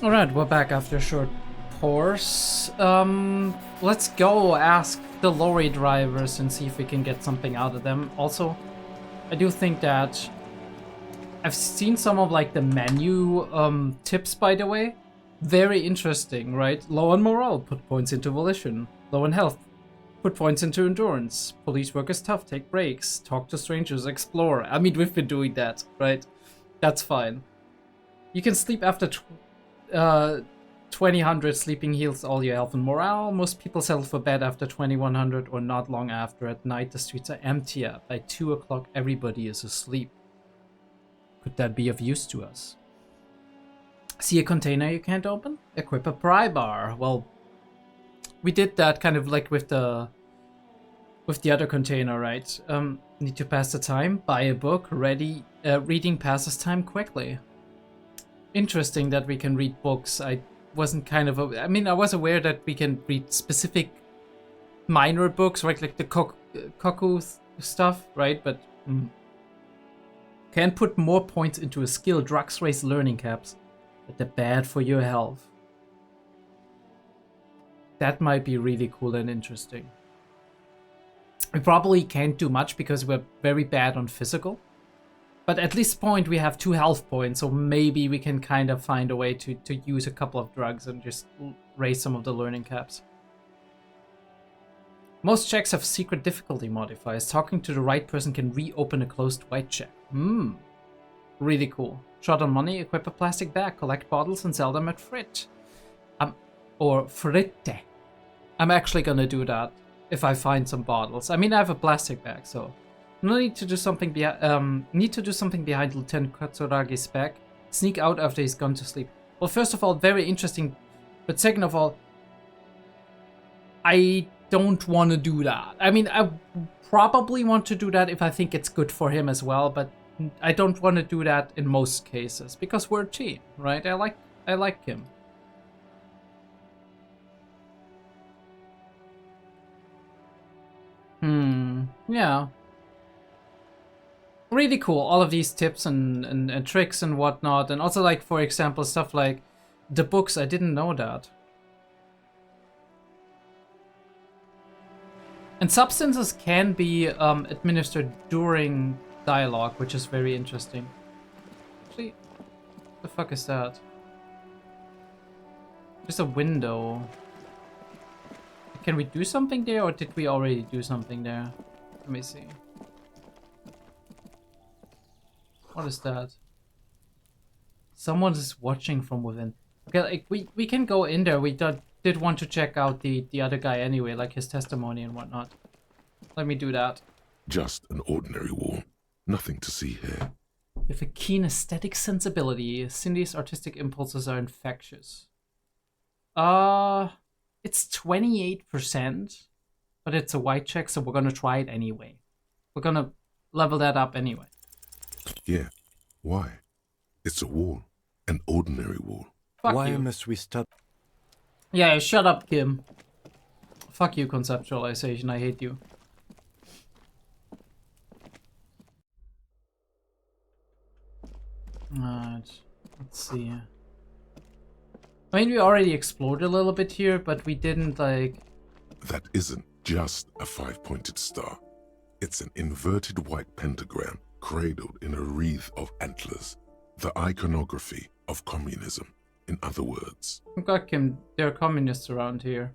Alright, we're back after a short pause. Let's go ask the lorry drivers and see if we can get something out of them. Also, I do think that I've seen some of like the menu tips, by the way. Very interesting, right? Low on morale, put points into volition. Low on health, put points into endurance. Police work is tough, take breaks. Talk to strangers, explore. I mean, we've been doing that, right? That's fine. You can sleep after 2000. Sleeping heals all your health and morale. Most people settle for bed after 2100 or not long after. At night, the streets are emptier. By 2 o'clock, everybody is asleep. Could that be of use to us? See a container you can't open? Equip a pry bar. Well, we did that kind of like with the other container, right? Need to pass the time. Buy a book. Reading passes time quickly. Interesting that we can read books. I wasn't I mean, I was aware that we can read specific minor books, right? Like the Koku stuff, right? But can put more points into a skill. Drugs raise learning caps, but they're bad for your health. That might be really cool and interesting. We probably can't do much because we're very bad on physical. But at this point we have 2 health points, so maybe we can kind of find a way to use a couple of drugs and just raise some of the learning caps. Most checks have secret difficulty modifiers. Talking to the right person can reopen a closed white check. Really cool. Short on money, equip a plastic bag, collect bottles and sell them at Frit. Or Fritte. I'm actually gonna do that if I find some bottles. I mean, I have a plastic bag, so no need to do something behind Lieutenant Katsuragi's back. Sneak out after he's gone to sleep. Well, first of all, very interesting. But second of all, I don't want to do that. I mean, I probably want to do that if I think it's good for him as well, but I don't want to do that in most cases because we're a team, right? I like him. Yeah. Really cool, all of these tips and tricks and whatnot, and also like, for example, stuff like the books. I didn't know that. And substances can be administered during dialogue, which is very interesting. Actually, what the fuck is that? Just a window. Can we do something there, or did we already do something there? Let me see. What is that? Someone is watching from within. Okay, like we can go in there. We did want to check out the other guy anyway, like his testimony and whatnot. Let me do that. Just an ordinary wall. Nothing to see here. You have a keen aesthetic sensibility. Cindy's artistic impulses are infectious. It's 28%, but it's a white check, so we're gonna try it anyway. We're gonna level that up anyway. Yeah. Why? It's a wall. An ordinary wall. Fuck Why you. must we stop? Yeah, shut up, Kim. Fuck you, conceptualization. I hate you. Alright, let's see. I mean, we already explored a little bit here, but we didn't, like... That isn't just a 5-pointed star. It's an inverted white pentagram cradled in a wreath of antlers. The iconography of communism, in other words. Oh God, Kim, there are communists around here.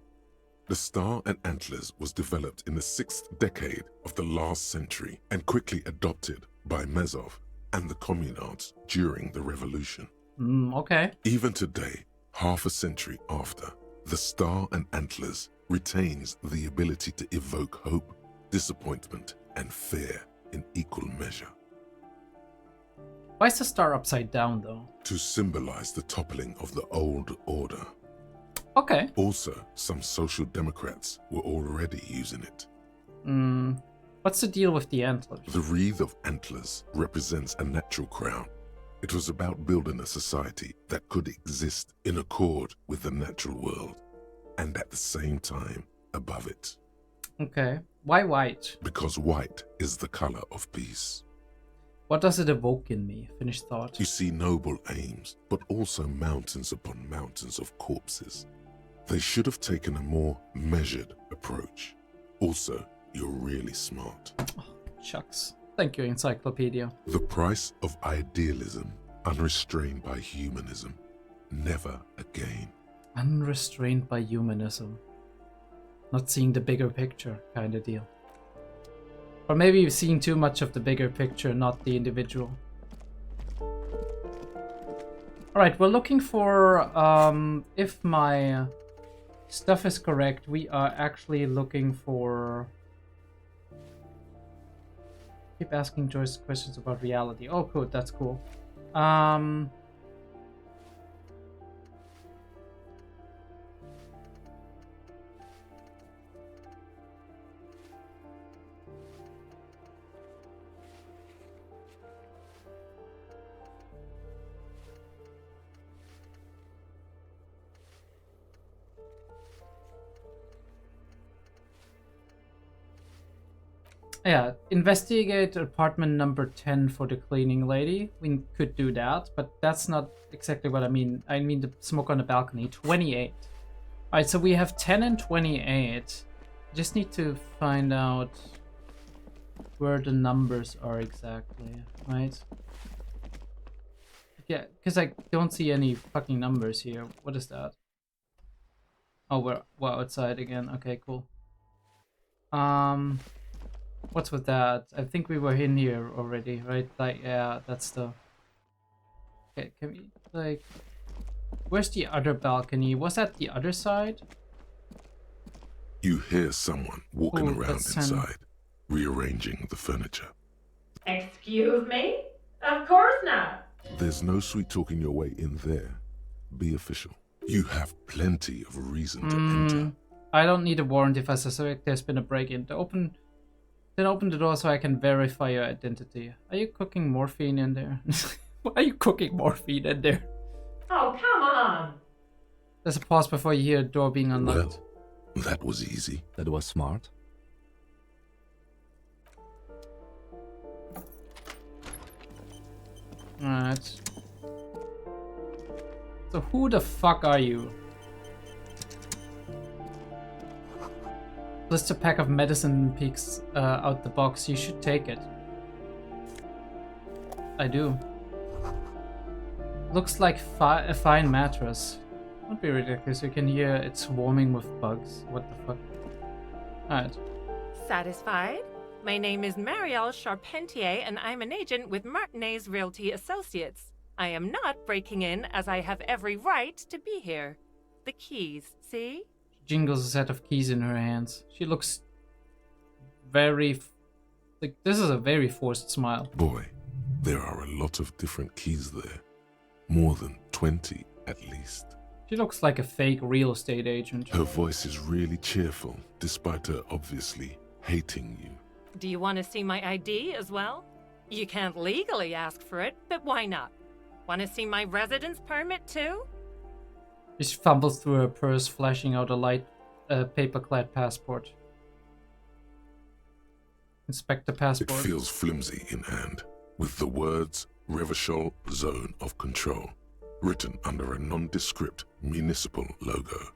The star and antlers was developed in the 6th decade of the last century and quickly adopted by Mezov and the communards during the revolution. Okay. Even today, half a century after, the star and antlers retains the ability to evoke hope, disappointment, and fear in equal measure. Why is the star upside down, though? To symbolize the toppling of the old order. Okay. Also, some social democrats were already using it. What's the deal with the antlers? The wreath of antlers represents a natural crown. It was about building a society that could exist in accord with the natural world, and at the same time above it. Okay. Why white? Because white is the color of peace. What does it evoke in me? Finished thought. You see noble aims, but also mountains upon mountains of corpses. They should have taken a more measured approach. Also, you're really smart. Oh, shucks. Thank you, Encyclopedia. The price of idealism, unrestrained by humanism. Never again. Unrestrained by humanism. Not seeing the bigger picture kind of deal. Or maybe you've seen too much of the bigger picture, not the individual. Alright, we're looking for, if my stuff is correct, we are actually looking for... Keep asking Joyce questions about reality. Oh, cool, that's cool. Yeah, investigate apartment number 10 for the cleaning lady. We could do that, but that's not exactly what I mean. I mean the smoke on the balcony. 28. Alright, so we have 10 and 28. Just need to find out where the numbers are exactly, right? Yeah, because I don't see any fucking numbers here. What is that? Oh, we're outside again. Okay, cool. What's with that? I think we were in here already, right? Like, yeah, that's the... Okay, can we, like... Where's the other balcony? Was that the other side? You hear someone walking Ooh, around that's inside, rearranging the furniture. Excuse me? Of course not. There's no sweet talking your way in there. Be official. You have plenty of reason to enter. I don't need a warrant if I suspect there's been a break-in. Then open the door so I can verify your identity. Are you cooking morphine in there? Why are you cooking morphine in there? Oh, come on. There's a pause before you hear a door being unlocked. Well, that was easy. That was smart. Alright. So who the fuck are you? Just a pack of medicine peeks out the box. You should take it. I do. Looks like a fine mattress. Don't be ridiculous. You can hear it swarming with bugs. What the fuck? Alright. Satisfied? My name is Marielle Charpentier, and I'm an agent with Martinez Realty Associates. I am not breaking in, as I have every right to be here. The keys, see? Jingles a set of keys in her hands. She looks very... like, this is a very forced smile. Boy, there are a lot of different keys there. More than 20 at least. She looks like a fake real estate agent. Her voice is really cheerful, despite her obviously hating you. Do you want to see my ID as well? You can't legally ask for it, but why not? Want to see my residence permit too? She fumbles through her purse, flashing out a light paper-clad passport. Inspect the It passport. feels flimsy in hand, with the words Revachol Zone of Control written under a nondescript municipal logo.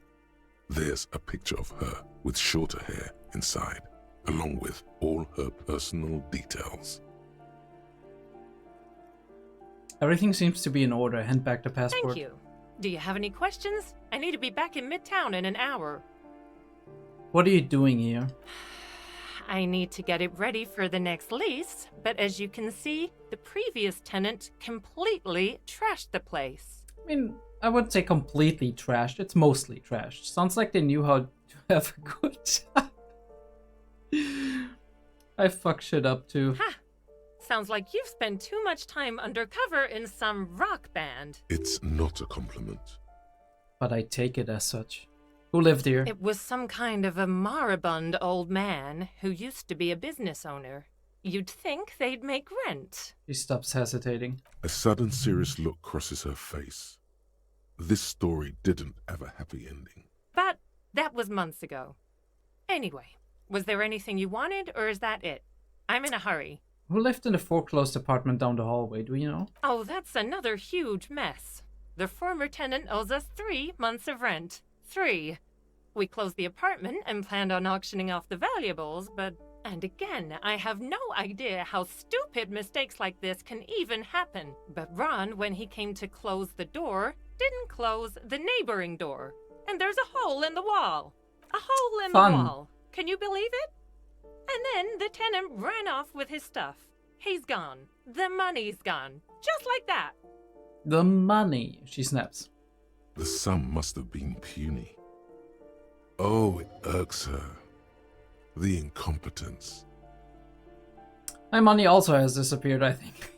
There's a picture of her with shorter hair inside, along with all her personal details. Everything seems to be in order. Hand back the passport. Thank you. Do you have any questions? I need to be back in Midtown in an hour. What are you doing here? I need to get it ready for the next lease, but as you can see, the previous tenant completely trashed the place. I mean, I wouldn't say completely trashed. It's mostly trashed. Sounds like they knew how to have a good time. I fuck shit up too. Ha! Sounds like you've spent too much time undercover in some rock band. It's not a compliment. But I take it as such. Who lived here? It was some kind of a moribund old man who used to be a business owner. You'd think they'd make rent. She stops hesitating. A sudden serious look crosses her face. This story didn't have a happy ending. But that was months ago. Anyway, was there anything you wanted, or is that it? I'm in a hurry. Who lived in the foreclosed apartment down the hallway, do you know? Oh, that's another huge mess. The former tenant owes us 3 months of rent. 3. We closed the apartment and planned on auctioning off the valuables, but... And again, I have no idea how stupid mistakes like this can even happen. But Ron, when he came to close the door, didn't close the neighboring door. And there's a hole in the wall. A hole in the wall. Can you believe it? And then the tenant ran off with his stuff. He's gone. The money's gone. Just like that. The money, she snaps. The sum must have been puny. Oh, it irks her. The incompetence. My money also has disappeared, I think.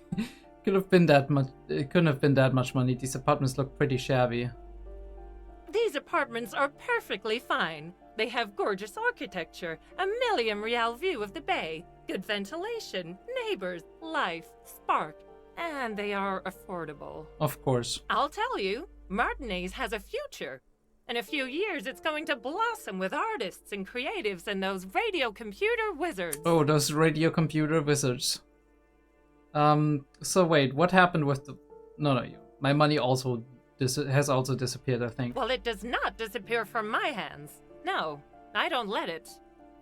Could have been that much. It couldn't have been that much money. These apartments look pretty shabby. These apartments are perfectly fine. They have gorgeous architecture, a million-real view of the bay, good ventilation, neighbors, life, spark, and they are affordable. Of course. I'll tell you, Martinez has a future. In a few years, it's going to blossom with artists and creatives and those radio computer wizards. Oh, those radio computer wizards. So wait, what happened with the... No, my money also has also disappeared, I think. Well, it does not disappear from my hands. No, I don't let it.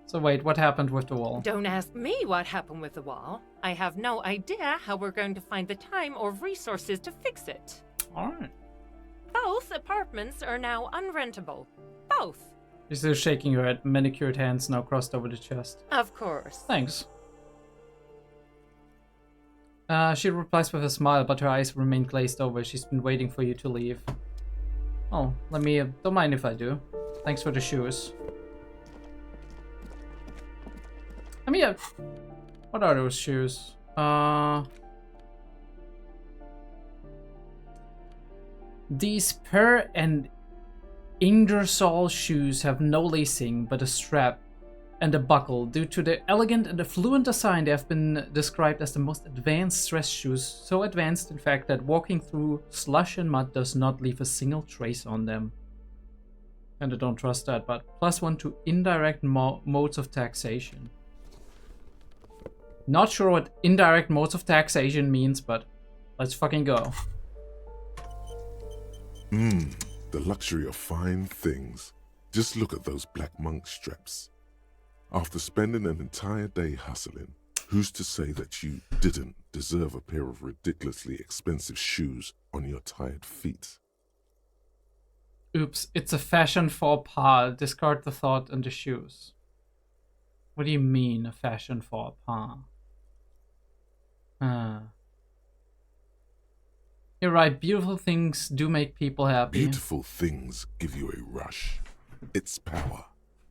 So wait, what happened with the wall? Don't ask me what happened with the wall. I have no idea how we're going to find the time or resources to fix it. Alright. Both apartments are now unrentable. Both. She's still shaking her head, manicured hands now crossed over the chest. Of course. Thanks. She replies with a smile, but her eyes remain glazed over. She's been waiting for you to leave. Oh, let me... don't mind if I do. Thanks for the shoes. I mean, what are those shoes? These Per and Ingersoll shoes have no lacing, but a strap and a buckle. Due to their elegant and affluent design, they have been described as the most advanced stress shoes. So advanced, in fact, that walking through slush and mud does not leave a single trace on them. And I don't trust that, but +1 to indirect modes of taxation. Not sure what indirect modes of taxation means, but let's fucking go. The luxury of fine things. Just look at those black monk straps. After spending an entire day hustling, who's to say that you didn't deserve a pair of ridiculously expensive shoes on your tired feet? Oops, it's a fashion faux pas. Discard the thought and the shoes. What do you mean, a fashion faux pas? You're right, beautiful things do make people happy. Beautiful things give you a rush. It's power.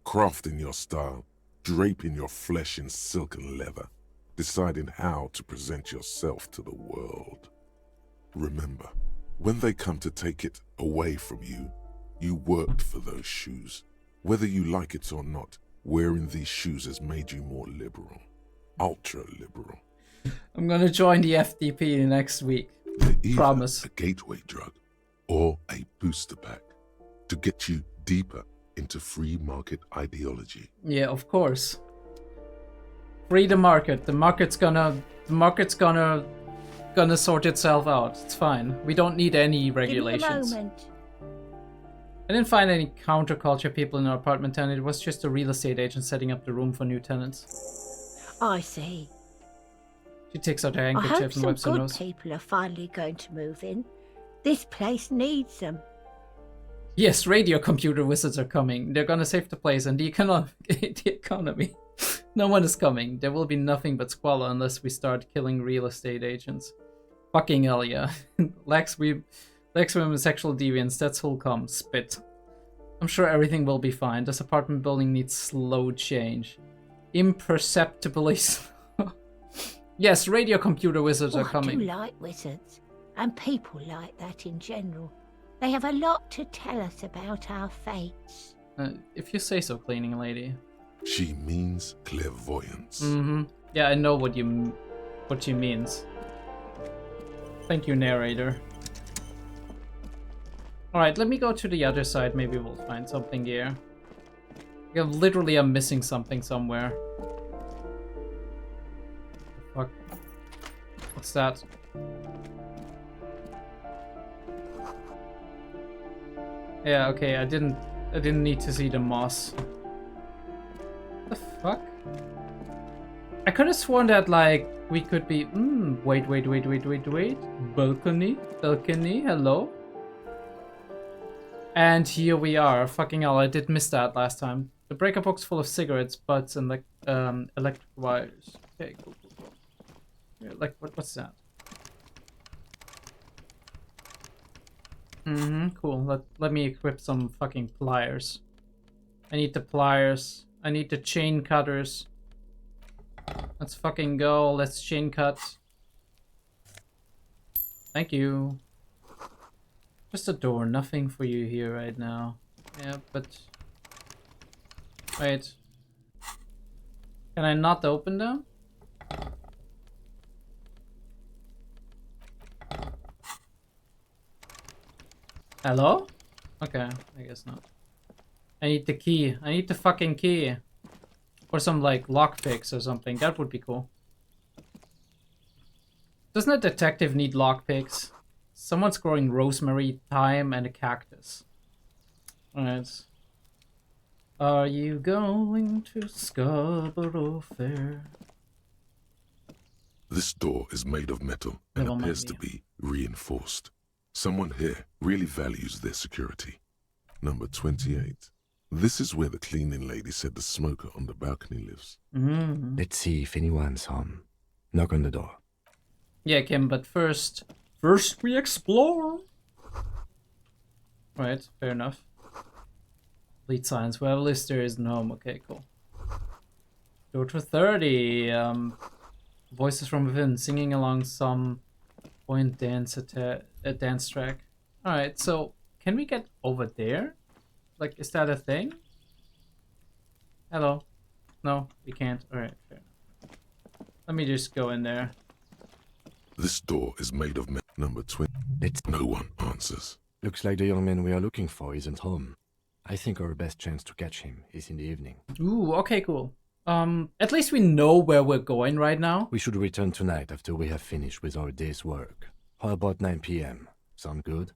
Crafting your style, draping your flesh in silk and leather, deciding how to present yourself to the world. Remember, when they come to take it away from you, you worked for those shoes. Whether you like it or not, wearing these shoes has made you more liberal. Ultra-liberal. I'm gonna join the FDP next week. They're either Promise. a gateway drug or a booster pack to get you deeper into free market ideology. Yeah, of course. Free the market. The market's gonna sort itself out. It's fine. We don't need any regulations. Give me a moment. I didn't find any counterculture people in our apartment tenant. It was just a real estate agent setting up the room for new tenants. I see. She takes out her I hope handkerchief and some wipes her good nose. people are finally going to move in. This place needs them. Yes, radio computer wizards are coming. They're gonna save the place and the economy. No one is coming. There will be nothing but squalor unless we start killing real estate agents. Fucking hell yeah. Lex women sexual deviants, that's who'll come. Spit. I'm sure everything will be fine. This apartment building needs slow change. Imperceptibly slow. Yes, radio computer wizards are coming. I do like wizards, and people like that in general. They have a lot to tell us about our fates. If you say so, cleaning lady. She means clairvoyance. Yeah, I know what she means. Thank you, narrator. Alright, let me go to the other side. Maybe we'll find something here. Literally, I'm missing something somewhere. Fuck. What's that? Yeah, okay, I didn't need to see the moss. What the fuck? I could have sworn that, like, we could be... wait. Balcony, hello? And here we are. Fucking hell, I did miss that last time. The breaker box full of cigarettes, butts, and like electric wires. Okay, cool. Yeah, like, what's that? Cool. Let me equip some fucking pliers. I need the pliers. I need the chain cutters. Let's fucking go. Let's chain cut. Thank you. Just a door. Nothing for you here right now. Yeah, but... Wait. Can I not open them? Hello? Okay, I guess not. I need the key. I need the fucking key. Or some, like, lockpicks or something. That would be cool. Doesn't a detective need lockpicks? Someone's growing rosemary, thyme, and a cactus. Alright. Are you going to Scarborough Fair? This door is made of metal and appears to be reinforced. Someone here really values their security. Number 28. This is where the cleaning lady said the smoker on the balcony lives. Let's see if anyone's home. Knock on the door. Yeah, Kim, but first we explore. Right, fair enough. Lead signs. Well, Lister isn't home. Okay, cool. Door to 30. Voices from within singing along some point dance dance track. Alright, so can we get over there? Like, is that a thing? Hello? No, we can't. Alright, fair enough. Let me just go in there. This door is made of metal. Number 20. No one answers. Looks like the young man we are looking for isn't home. I think our best chance to catch him is in the evening. Ooh, okay, cool. At least we know where we're going right now. We should return tonight after we have finished with our day's work. How about 9 p.m.? Sound good?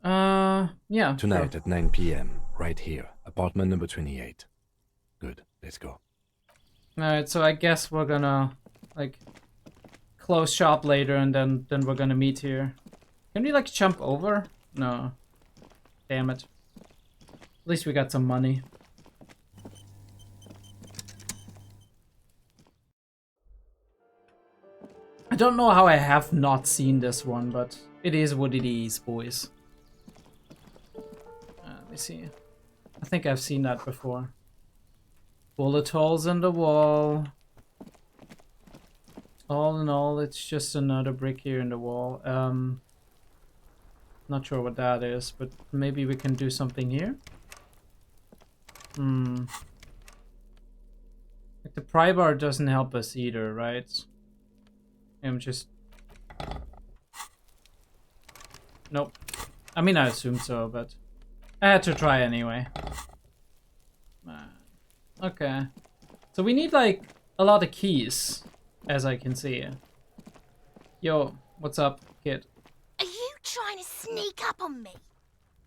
Yeah. Tonight sure. at 9 p.m. right here, apartment number 28. Good, let's go. Alright, so I guess we're gonna, like, close shop later and then we're gonna meet here. Can we, like, jump over? No. Damn it. At least we got some money. I don't know how I have not seen this one, but it is what it is, boys. Let me see. I think I've seen that before. Bullet holes in the wall. All in all, it's just another brick here in the wall. Not sure what that is, but maybe we can do something here. Like the pry bar doesn't help us either, right? I'm just... Nope. I mean, I assume so, but I had to try anyway. Okay. So we need, like, a lot of keys, as I can see. Yo, what's up, kid? Are you trying to sneak up on me?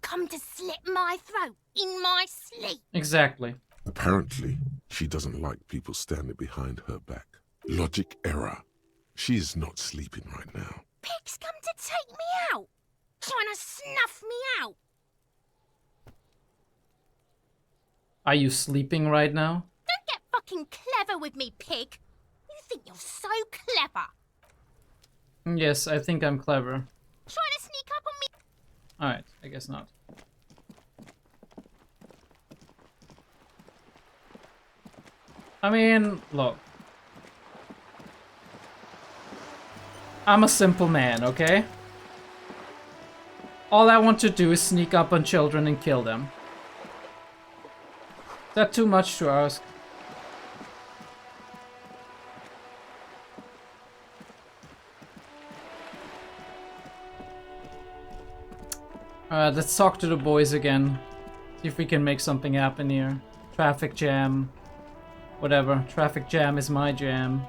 Come to slit my throat in my sleep? Exactly. Apparently, she doesn't like people standing behind her back. Logic error. She is not sleeping right now. Pig's come to take me out. Trying to snuff me out. Are you sleeping right now? Don't get fucking clever with me, pig. You think you're so clever. Yes, I think I'm clever. Trying to sneak up on me. Alright, I guess not. I mean, look. I'm a simple man, okay? All I want to do is sneak up on children and kill them. Is that too much to ask? Let's talk to the boys again. See if we can make something happen here. Traffic jam. Whatever. Traffic jam is my jam.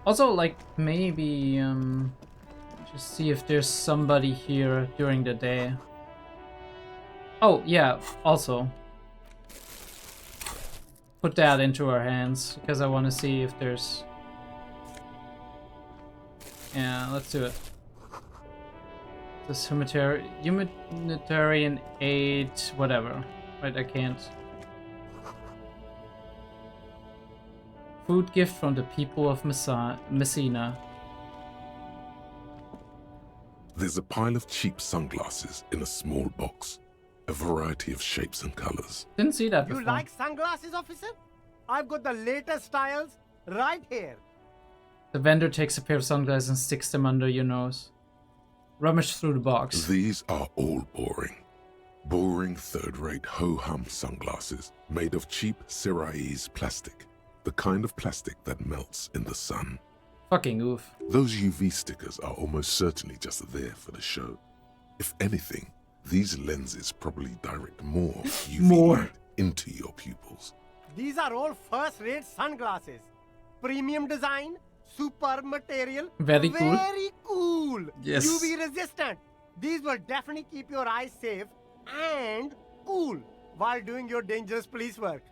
Also, like, maybe, just see if there's somebody here during the day. Oh, yeah, also. Put that into our hands, because I want to see if there's... Yeah, let's do it. This humanitarian aid, whatever. Right, I can't. Food gift from the people of Messina. There's a pile of cheap sunglasses in a small box. A variety of shapes and colors. Didn't see that before. You like sunglasses, officer? I've got the latest styles right here. The vendor takes a pair of sunglasses and sticks them under your nose. Rummage through the box. These are all boring. Boring third-rate ho-hum sunglasses made of cheap Syrahese plastic. The kind of plastic that melts in the sun. Fucking oof. Those UV stickers are almost certainly just there for the show. If anything, these lenses probably direct more UV light into your pupils. These are all first-rate sunglasses. Premium design, super material. Very cool. Very cool. Yes. UV resistant. These will definitely keep your eyes safe and cool while doing your dangerous police work.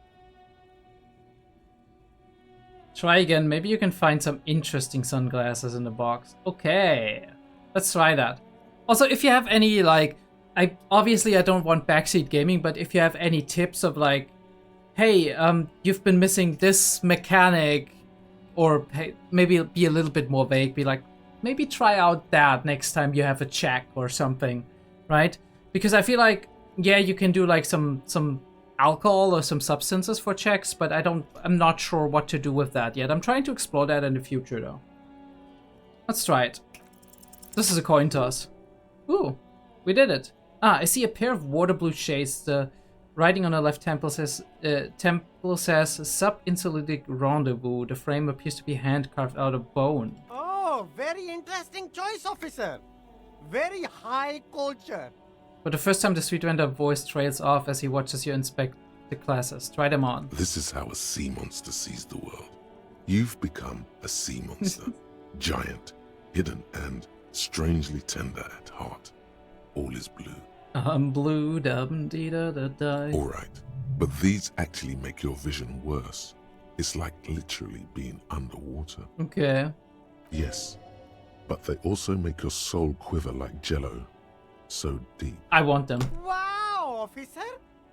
Try again. Maybe you can find some interesting sunglasses in the box. Okay. Let's try that. Also, if you have any, like... I don't want backseat gaming, but if you have any tips of, like... Hey, you've been missing this mechanic... Or hey, maybe be a little bit more vague. Be like, maybe try out that next time you have a check or something. Right? Because I feel like, yeah, you can do, like, some alcohol or some substances for checks, but I'm not sure what to do with that yet. I'm trying to explore that in the future, though. Let's try it. This is a coin toss. Ooh, we did it. Ah, I see a pair of water blue shades. The writing on the left temple says sub-insulatic rendezvous. The frame appears to be hand-carved out of bone. Oh, very interesting choice, officer. Very high culture. For the first time, the street vendor voice trails off as he watches you inspect the classes. Try them on. This is how a sea monster sees the world. You've become a sea monster. Giant, hidden, and strangely tender at heart. All is blue. I'm blue, dum-dee-da-da-die. Alright, but these actually make your vision worse. It's like literally being underwater. Okay. Yes, but they also make your soul quiver like jello. So deep. I want them. Wow, officer.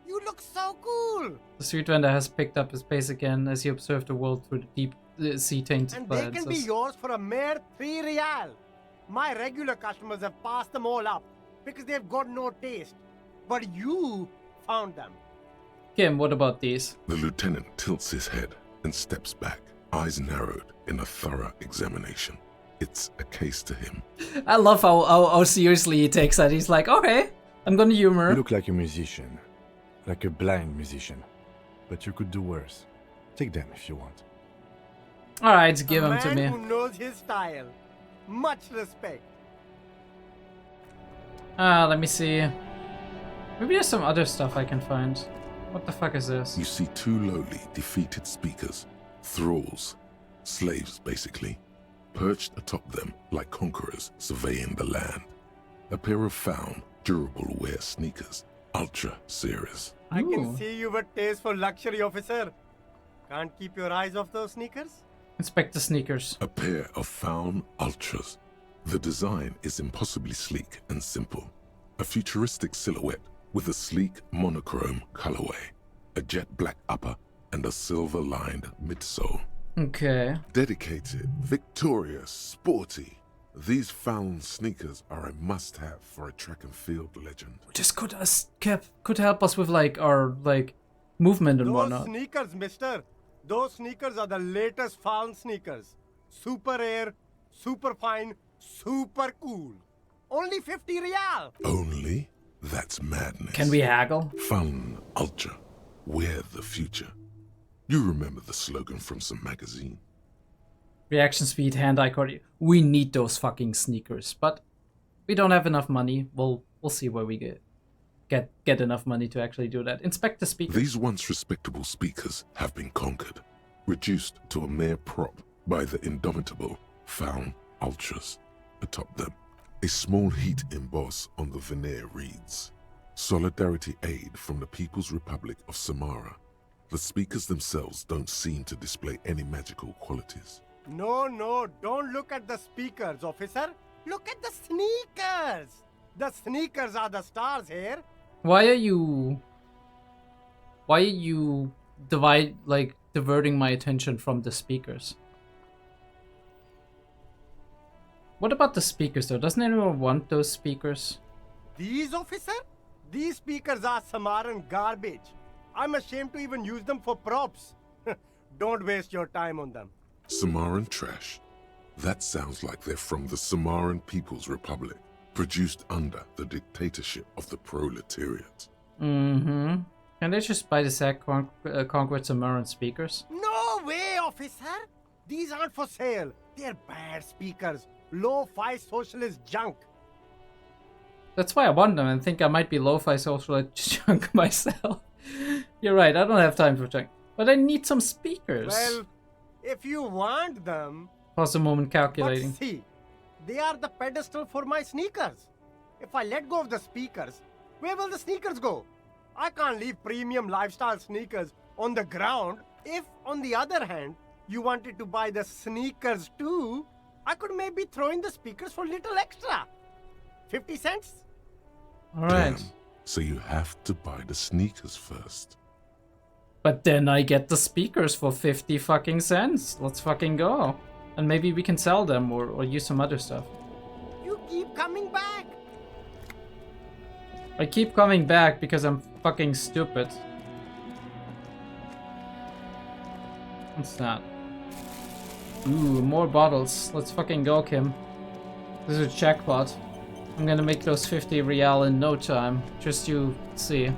You look so cool. The street vendor has picked up his pace again as he observed the world through the deep sea-tainted And glances. they can be yours for a mere 3 real. My regular customers have passed them all up because they've got no taste. But you found them. Kim, what about these? The lieutenant tilts his head and steps back, eyes narrowed in a thorough examination. It's a case to him. I love how seriously he takes that. He's like, okay, I'm gonna humor. You look like a musician. Like a blind musician. But you could do worse. Take them if you want. Alright, give them to A me. man who knows his style. Much respect. Let me see. Maybe there's some other stuff I can find. What the fuck is this? You see 2 lowly, defeated speakers, thralls, slaves basically, perched atop them like conquerors surveying the land. A pair of found, durable wear sneakers, ultra series. I Ooh. can see you with taste for luxury, officer. Can't keep your eyes off those sneakers? Inspect the sneakers. A pair of found ultras. The design is impossibly sleek and simple. A futuristic silhouette with a sleek monochrome colorway, a jet black upper, and a silver-lined midsole. Okay. Dedicated, victorious, sporty. These found sneakers are a must-have for a track and field legend. This could help us with like our movement and Those whatnot. sneakers, mister. Those sneakers are the latest found sneakers. Super air, super fine, super cool. Only 50 real. Only? That's madness. Can we haggle? Found Ultra. We're the future. You remember the slogan from some magazine? Reaction speed, hand-eye coordination. We need those fucking sneakers, but we don't have enough money. We'll see where we get enough money to actually do that. Inspect the speakers. These once respectable speakers have been conquered, reduced to a mere prop by the indomitable Faun Ultras. Atop them, a small heat emboss on the veneer reads, Solidarity Aid from the People's Republic of Samara. The speakers themselves don't seem to display any magical qualities. No, don't look at the speakers, officer. Look at the sneakers. The sneakers are the stars here. Why are you diverting my attention from the speakers? What about the speakers though? Doesn't anyone want those speakers? These, officer? These speakers are Samaran garbage. I'm ashamed to even use them for props. Don't waste your time on them. Samaran trash? That sounds like they're from the Samaran People's Republic, produced under the dictatorship of the proletariat. Mm-hmm. Can they just buy the sack conquered Samaran speakers? No way, officer. These aren't for sale. They're bad speakers. Low-fi socialist junk. That's why I want them and think I might be lo-fi socialist junk myself. You're right, I don't have time for junk. But I need some speakers. Well, if you want them... Pause a moment calculating. But see, they are the pedestal for my sneakers. If I let go of the speakers, where will the sneakers go? I can't leave premium lifestyle sneakers on the ground. If, on the other hand, you wanted to buy the sneakers too, I could maybe throw in the speakers for little extra. 50 cents? Alright. Damn. So you have to buy the sneakers first. But then I get the speakers for 50 fucking cents. Let's fucking go. And maybe we can sell them or use some other stuff. You keep coming back. I keep coming back because I'm fucking stupid. What's that? Ooh, more bottles. Let's fucking go, Kim. This is a jackpot. I'm gonna make those 50 real in no time. Just you see.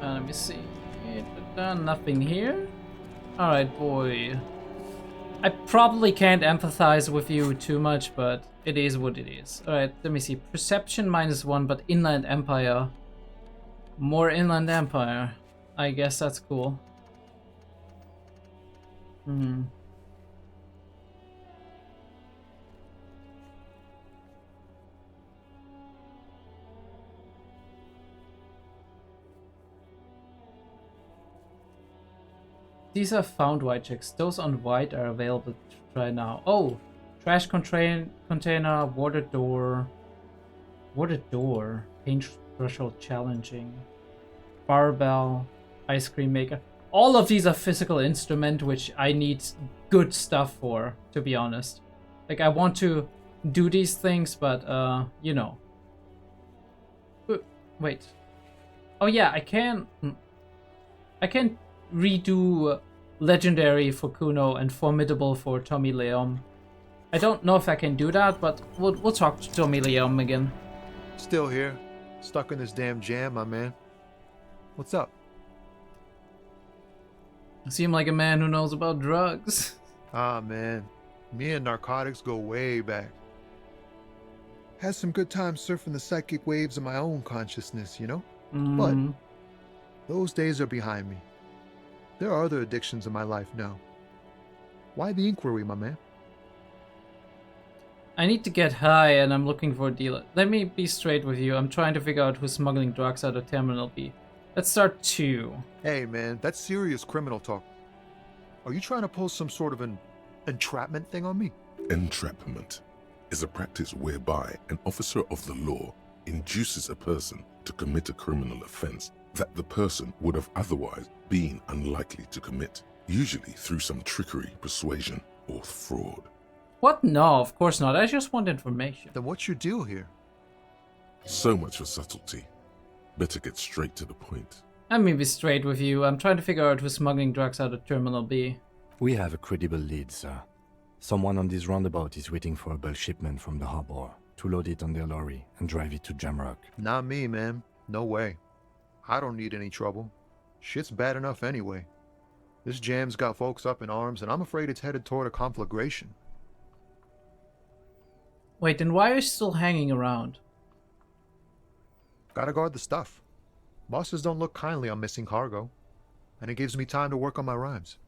Let me see. Nothing here. Alright, boy. I probably can't empathize with you too much, but it is what it is. Alright, let me see. Perception -1, but Inland Empire. More Inland Empire. I guess that's cool. These are found white checks. Those on white are available to try now. Oh! Trash container, water door. Water door. Paint threshold challenging. Barbell. Ice cream maker. All of these are physical instrument, which I need good stuff for, to be honest. Like, I want to do these things, but, you know. Wait. Oh yeah, I can redo Legendary for Kuno and Formidable for Tommy Leom. I don't know if I can do that, but we'll talk to Tommy Leom again. Still here. Stuck in this damn jam, my man. What's up? You seem like a man who knows about drugs. Ah, man. Me and narcotics go way back. Had some good times surfing the psychic waves of my own consciousness, you know? But those days are behind me. There are other addictions in my life now. Why the inquiry, my man? I need to get high and I'm looking for a dealer. Let me be straight with you. I'm trying to figure out who's smuggling drugs out of Terminal B. Let's start 2. Hey, man, that's serious criminal talk. Are you trying to pull some sort of an entrapment thing on me? Entrapment is a practice whereby an officer of the law induces a person to commit a criminal offense that the person would have otherwise been unlikely to commit, usually through some trickery, persuasion, or fraud. What? No, of course not. I just want information. Then what's your deal here? So much for subtlety. Better get straight to the point. Let me be straight with you. I'm trying to figure out who's smuggling drugs out of Terminal B. We have a credible lead, sir. Someone on this roundabout is waiting for a bulk shipment from the harbor to load it on their lorry and drive it to Jamrock. Not me, man. No way. I don't need any trouble. Shit's bad enough anyway. This jam's got folks up in arms, and I'm afraid it's headed toward a conflagration. Wait, then why are you still hanging around? Gotta guard the stuff. Bosses don't look kindly on missing cargo, and it gives me time to work on my rhymes.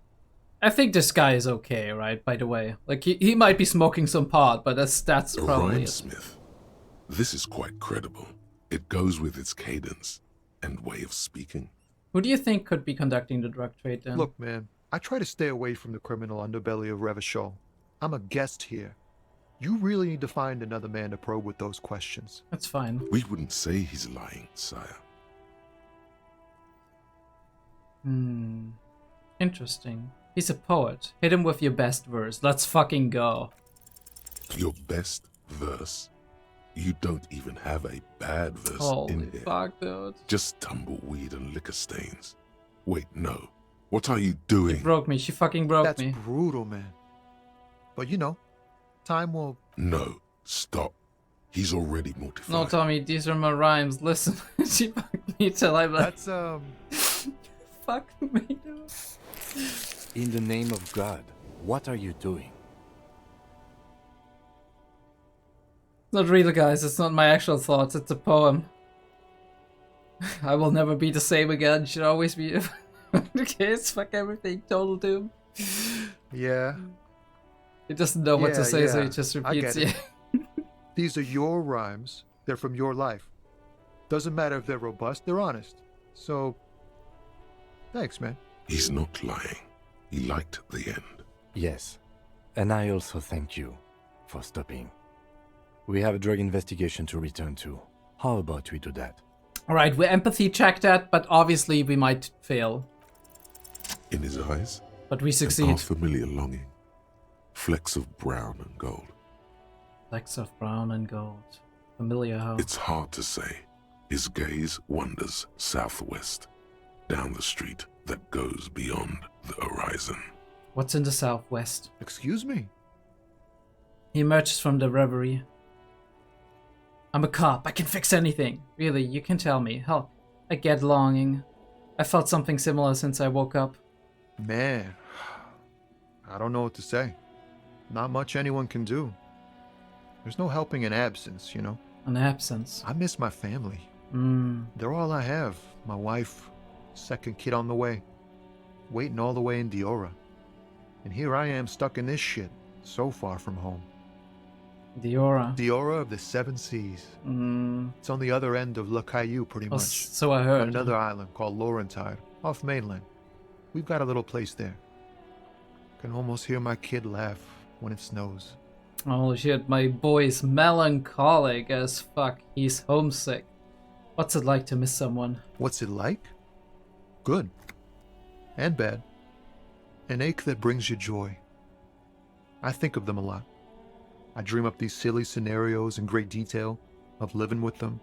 I think this guy is okay, right? By the way, like he might be smoking some pot, but that's A probably it. rhymesmith. This is quite credible. It goes with its cadence and way of speaking. Who do you think could be conducting the drug trade then? Look, man, I try to stay away from the criminal underbelly of Revachol. I'm a guest here. You really need to find another man to probe with those questions. That's fine. We wouldn't say he's lying, sire. Interesting. He's a poet. Hit him with your best verse. Let's fucking go. Your best verse? You don't even have a bad verse Holy in here. fuck, dude. Just tumbleweed and liquor stains. Wait, no. What are you doing? She broke me. She fucking broke That's me. brutal, man. But you know, time will... No, stop. He's already mortified. No, Tommy, these are my rhymes. Listen, she fucked me till I'm like, That's, fuck me, dude. In the name of God, what are you doing? It's not real, guys. It's not my actual thoughts. It's a poem. I will never be the same again. Should always be the case. Fuck everything. Total doom. Yeah. He doesn't know what to say, so he yeah. just I repeats get it. it. These are your rhymes. They're from your life. Doesn't matter if they're robust, they're honest. So, thanks, man. He's not lying. He liked the end. Yes, and I also thank you for stopping. We have a drug investigation to return to. How about we do that? Alright, we empathy checked that, but obviously we might fail. In his eyes, But we an succeed. unfamiliar longing. Flecks of brown and gold. Flecks of brown and gold. Familiar how? It's hard to say. His gaze wanders southwest, down the street that goes beyond the horizon. What's in the southwest? Excuse me? He emerges from the reverie. I'm a cop. I can fix anything. Really, you can tell me. Hell, I get longing. I felt something similar since I woke up. Man, I don't know what to say. Not much anyone can do. There's no helping an absence, you know? An absence. I miss my family. Hmm. They're all I have. My wife, second kid on the way, waiting all the way in Diora. And here I am stuck in this shit, so far from home. Diora. Diora of the Seven Seas. Hmm. It's on the other end of Le Caillou, pretty Oh, much. so I On heard. another island called Laurentide, off mainland. We've got a little place there. Can almost hear my kid laugh when it snows. Oh shit, my boy's melancholic as fuck. He's homesick. What's it like to miss someone? What's it like? Good. And bad. An ache that brings you joy. I think of them a lot. I dream up these silly scenarios in great detail of living with them.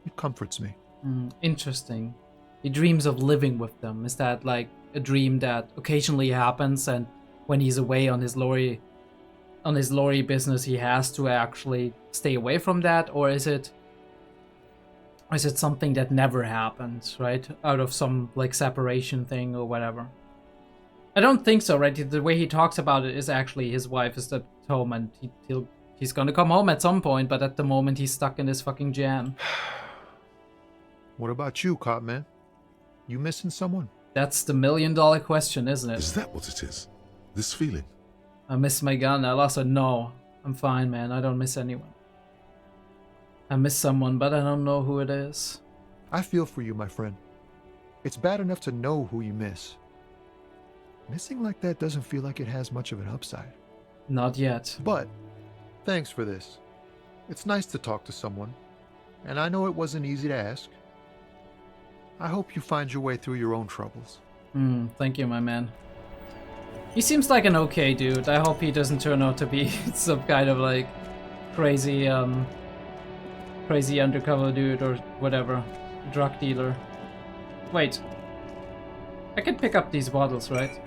It comforts me. Interesting. He dreams of living with them. Is that like a dream that occasionally happens, and when he's away on his lorry business, he has to actually stay away from that, or is it something that never happens, right? Out of some like separation thing or whatever. I don't think so, right? The way he talks about it is actually his wife is at home, and he's gonna come home at some point, but at the moment he's stuck in this fucking jam. What about you, cop man? You missing someone? That's the $1 million question, isn't it? Is that what it is? This feeling? I miss my gun. I lost it. No, I'm fine, man. I don't miss anyone. I miss someone, but I don't know who it is. I feel for you, my friend. It's bad enough to know who you miss. Missing like that doesn't feel like it has much of an upside. Not yet. But, thanks for this. It's nice to talk to someone, and I know it wasn't easy to ask. I hope you find your way through your own troubles. Thank you, my man. He seems like an okay dude. I hope he doesn't turn out to be some kind of like crazy undercover dude or whatever. Drug dealer. Wait. I can pick up these bottles, right?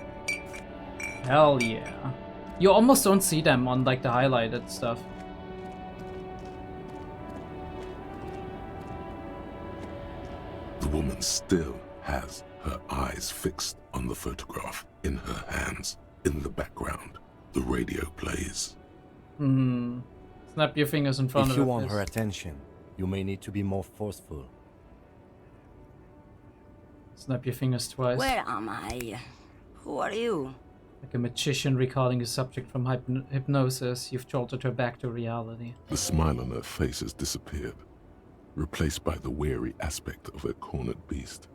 Hell yeah. You almost don't see them on like the highlighted stuff. The woman still has her eyes fixed on the photograph in her hands. In the background, the radio plays. Snap your fingers in front If of you her want face. her attention, you may need to be more forceful. Snap your fingers twice. Where am I? Who are you? Like a magician recalling a subject from hypnosis, you've jolted her back to reality. The smile on her face has disappeared, replaced by the weary aspect of a cornered beast.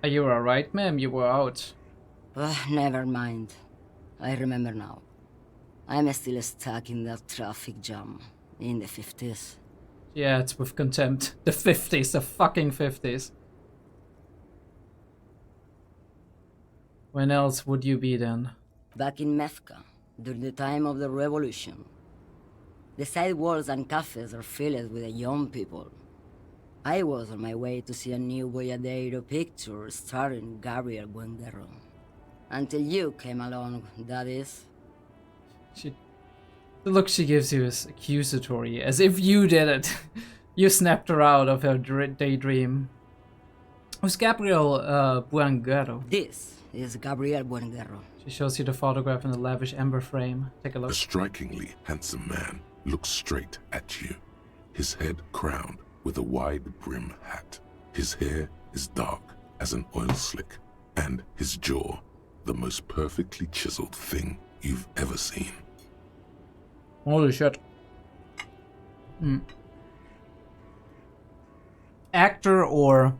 Are you alright, ma'am? You were out. Never mind. I remember now. I'm still stuck in that traffic jam in the 50s. Yeah, it's with contempt. The 50s, the fucking 50s. When else would you be then? Back in Methka, during the time of the revolution. The sidewalks and cafes are filled with the young people. I was on my way to see a new Boyadero picture starring Gabriel Buendero. Until you came along, that is. The look she gives you is accusatory, as if you did it. You snapped her out of her daydream. Who's Gabriel Buendero? This is Gabriel Buendero. She shows you the photograph in the lavish amber frame. Take a look. A strikingly handsome man looks straight at you, his head crowned with a wide brim hat. His hair is dark as an oil slick, and his jaw the most perfectly chiseled thing you've ever seen. Holy shit. Actor or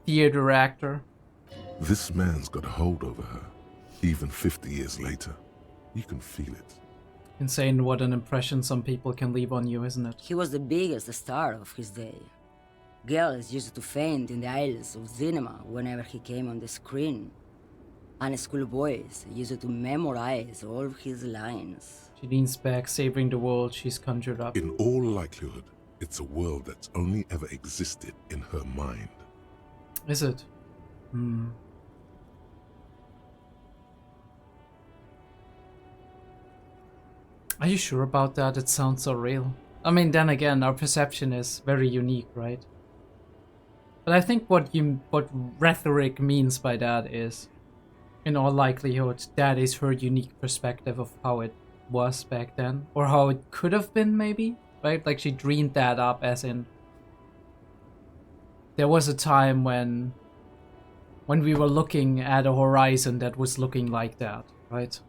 theater actor? This man's got a hold over her, even 50 years later. You can feel it. Insane what an impression some people can leave on you, isn't it? He was the biggest star of his day. Girls used to faint in the aisles of cinema whenever he came on the screen. And schoolboys used to memorize all his lines. She leans back, savoring the world she's conjured up. In all likelihood, it's a world that's only ever existed in her mind. Is it? Are you sure about that? It sounds so real. I mean, then again, our perception is very unique, right? But I think what rhetoric means by that is, in all likelihood, that is her unique perspective of how it was back then, or how it could have been, maybe, right? Like she dreamed that up, as in there was a time when we were looking at a horizon that was looking like that, right?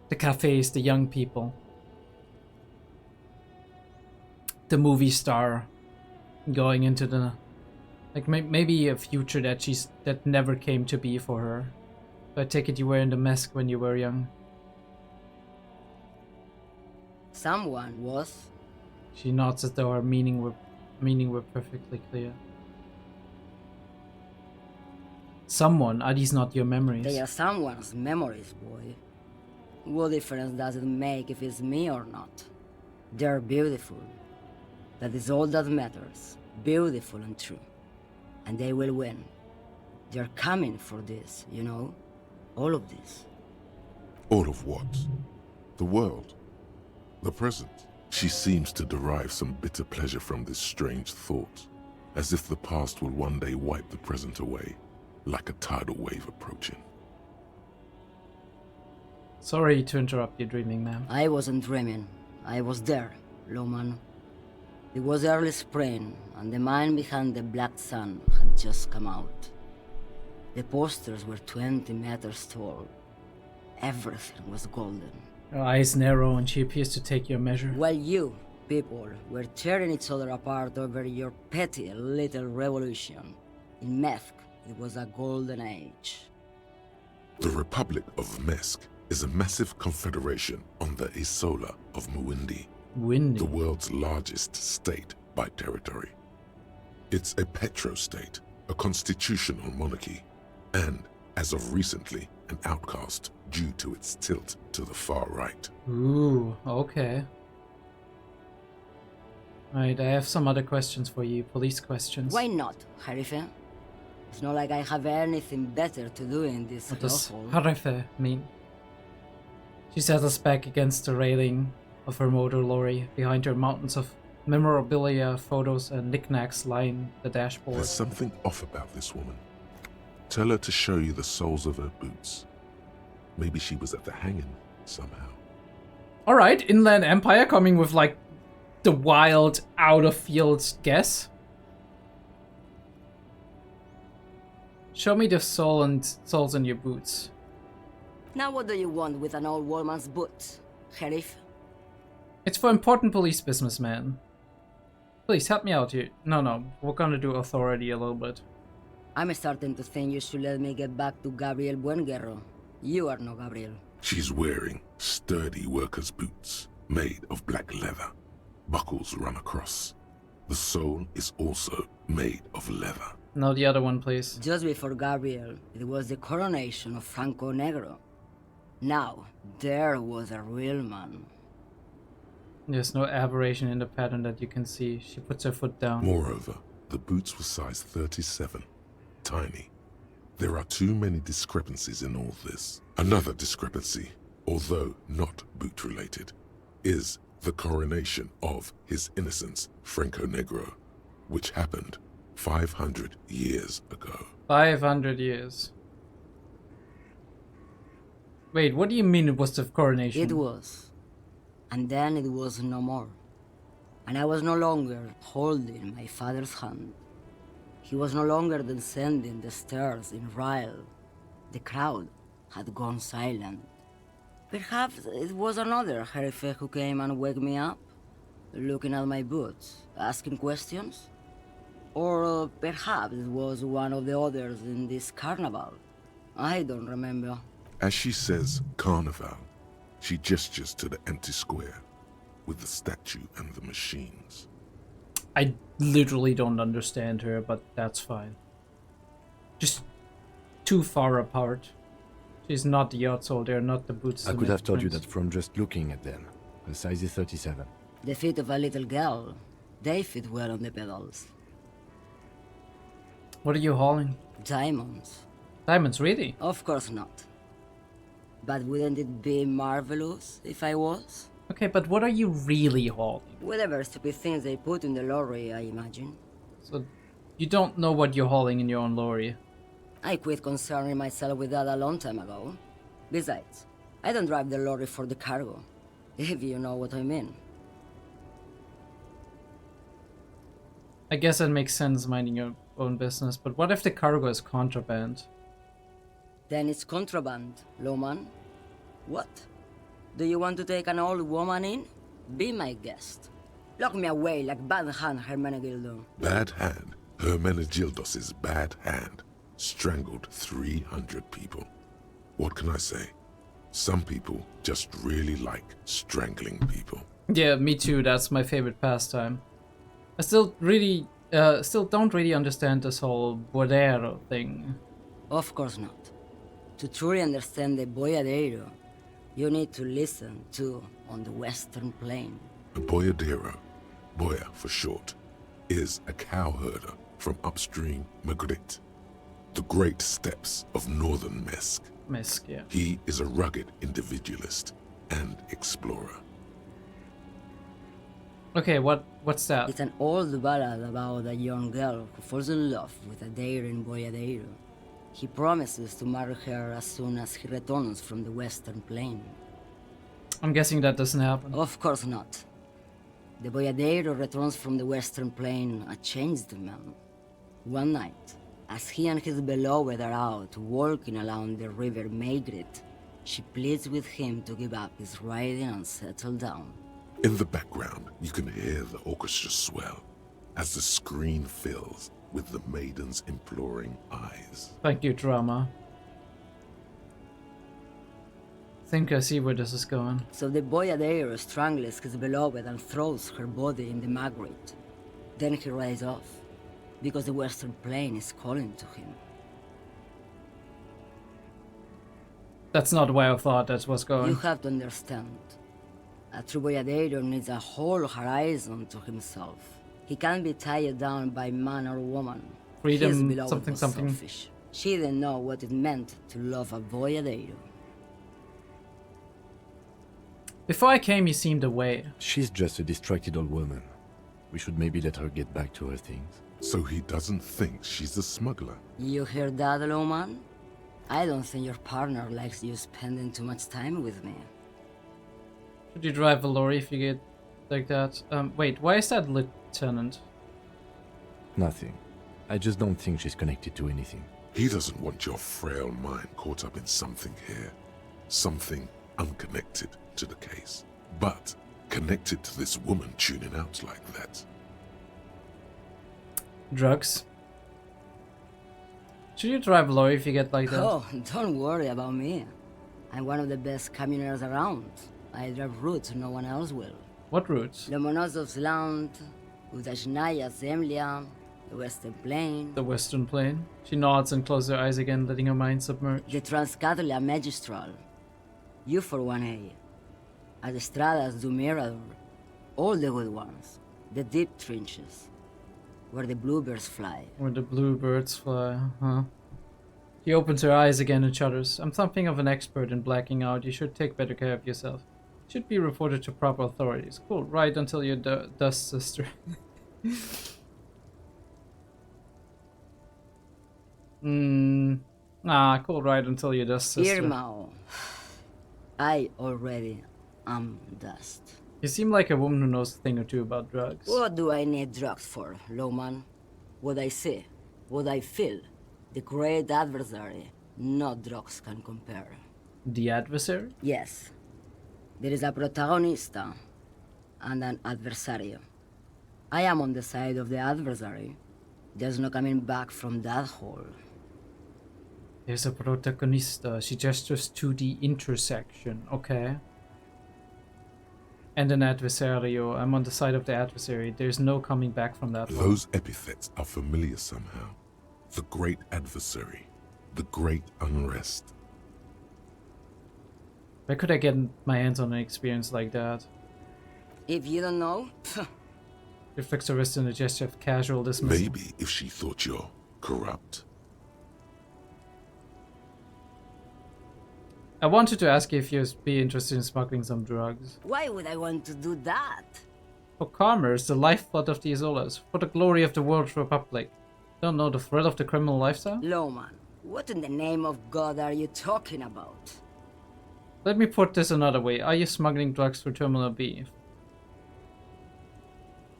The cafes, the young people, the movie star going into the, like maybe a future that never came to be for her. I take it you were in the mess when you were young. Someone was. She nods as though her meaning were perfectly clear. Someone? Are these not your memories? They are someone's memories, boy. What difference does it make if it's me or not? They're beautiful. That is all that matters. Beautiful and true. And they will win. They're coming for this, you know? All of this. All of what? The world? The present? She seems to derive some bitter pleasure from this strange thought, as if the past will one day wipe the present away, like a tidal wave approaching. Sorry to interrupt your dreaming, ma'am. I wasn't dreaming. I was there, Loman. It was early spring, and the man behind the black sun had just come out. The posters were 20 meters tall. Everything was golden. Her eyes narrow and she appears to take your measure. While you, people, were tearing each other apart over your petty little revolution, in Methk, it was a golden age. The Republic of Mesk is a massive confederation on the Isola of Muindi, the world's largest state by territory. It's a petrostate, a constitutional monarchy, and, as of recently, an outcast due to its tilt to the far right. Ooh, okay. Right, I have some other questions for you, police questions. Why not, Harife? It's not like I have anything better to do in this What does hellhole. Harife mean? She settles back against the railing of her motor lorry. Behind her, mountains of memorabilia, photos, and knickknacks line the dashboard. There's something off about this woman. Tell her to show you the soles of her boots. Maybe she was at the hanging somehow. Alright, Inland Empire coming with like the wild, out-of-field guess. Show me the soles in your boots. Now what do you want with an old woman's boots, Sheriff? It's for important police business, man. Please help me out here. No, we're gonna do authority a little bit. I'm starting to think you should let me get back to Gabriel Buenguerro. You are no Gabriel. She's wearing sturdy worker's boots made of black leather. Buckles run across. The sole is also made of leather. No, the other one, please. Just before Gabriel, it was the coronation of Franco Negro. Now, there was a real man. There's no aberration in the pattern that you can see. She puts her foot down. Moreover, the boots were size 37. Tiny. There are too many discrepancies in all this. Another discrepancy, although not boot-related, is the coronation of His Innocence, Franco Negro, which happened 500 years ago. 500 years. Wait, what do you mean it was the coronation? It was. And then it was no more. And I was no longer holding my father's hand. He was no longer descending the stairs in Ryle. The crowd had gone silent. Perhaps it was another Sheriff who came and woke me up, looking at my boots, asking questions. Or perhaps it was one of the others in this carnival. I don't remember. As she says carnival, she gestures to the empty square with the statue and the machines. I literally don't understand her, but that's fine. Just too far apart. She's not the outsole, they're not the boots. I could have told you that from just looking at them. The size is 37. The feet of a little girl, they fit well on the pedals. What are you hauling? Diamonds. Diamonds, really? Of course not. But wouldn't it be marvelous if I was? Okay, but what are you really hauling? Whatever stupid things they put in the lorry, I imagine. So, you don't know what you're hauling in your own lorry? I quit concerning myself with that a long time ago. Besides, I don't drive the lorry for the cargo, if you know what I mean. I guess that makes sense, minding your own business, but what if the cargo is contraband? Then it's contraband, lawman. What? Do you want to take an old woman in? Be my guest. Lock me away like Bad Hand Hermenegildo. Bad Hand, Hermenegildos's bad hand, strangled 300 people. What can I say? Some people just really like strangling people. Yeah, me too, that's my favorite pastime. I still don't really understand this whole Boyadero thing. Of course not. To truly understand the Boyadero, you need to listen to On the Western Plain. A boyadero, boya for short, is a cowherder from upstream Magritte, the great steppes of northern Mesk. Mesk, yeah. He is a rugged individualist and explorer. Okay, what's that? It's an old ballad about a young girl who falls in love with a daring boyadero. He promises to marry her as soon as he returns from the Western Plain. I'm guessing that doesn't happen. Of course not. The boyadero returns from the Western Plain a changed man. One night, as he and his beloved are out walking along the river Maigret, she pleads with him to give up his riding and settle down. In the background, you can hear the orchestra swell as the screen fills with the maiden's imploring eyes. Thank you, drama. Think I see where this is going. So the boyadero strangles his beloved and throws her body in the Magritte. Then he rides off, because the Western Plain is calling to him. That's not where I thought that was going. You have to understand. A true boyadero needs a whole horizon to himself. He can't be tied down by man or woman. Freedom, His beloved something, was something. selfish. She didn't know what it meant to love a boyadero. Before I came, you seemed away. She's just a distracted old woman. We should maybe let her get back to her things. So he doesn't think she's a smuggler. You hear that, lawman? I don't think your partner likes you spending too much time with me. Should you drive a lorry if you get like that. Wait, why is that Lieutenant? Nothing. I just don't think she's connected to anything. He doesn't want your frail mind caught up in something here. Something unconnected to the case. But connected to this woman tuning out like that. Drugs. Should you drive a lorry if you get like that? Oh, don't worry about me. I'm one of the best camioners around. I drive routes no one else will. What routes? Lomonosov's Udajnaya Zemlya, the Western Plain. The Western Plain. She nods and closes her eyes again, letting her mind submerge. The Transcatolia Magistral. You for 1A. Adestradas do Mirador. All the good ones. The deep trenches. Where the bluebirds fly. Where the bluebirds fly, huh? She opens her eyes again and shudders. I'm something of an expert in blacking out. You should take better care of yourself. Should be reported to proper authorities. Cool, right until your dust, sister. Cool, right until your dust, sister. Irmao. I already am dust. You seem like a woman who knows a thing or two about drugs. What do I need drugs for, Lowman? What I see, what I feel. The great adversary, no drugs can compare. The adversary? Yes. There is a protagonista and an adversario. I am on the side of the adversary. There's no coming back from that hole. There's a protagonista. She gestures to the intersection. Okay. And an adversario. I'm on the side of the adversary. There's no coming back from that hole. Those epithets are familiar somehow. The great adversary. The great unrest. Where could I get my hands on an experience like that? If you don't know, Reflects her wrist in a gesture of casual dismissal. Maybe if she thought you're corrupt. I wanted to ask you if you'd be interested in smuggling some drugs. why would I want to do that? For commerce, the lifeblood of the Isolas. For the glory of the World Republic. Don't know the thrill of the criminal lifestyle? Lowman, what in the name of God are you talking about? Let me put this another way. Are you smuggling drugs through Terminal B?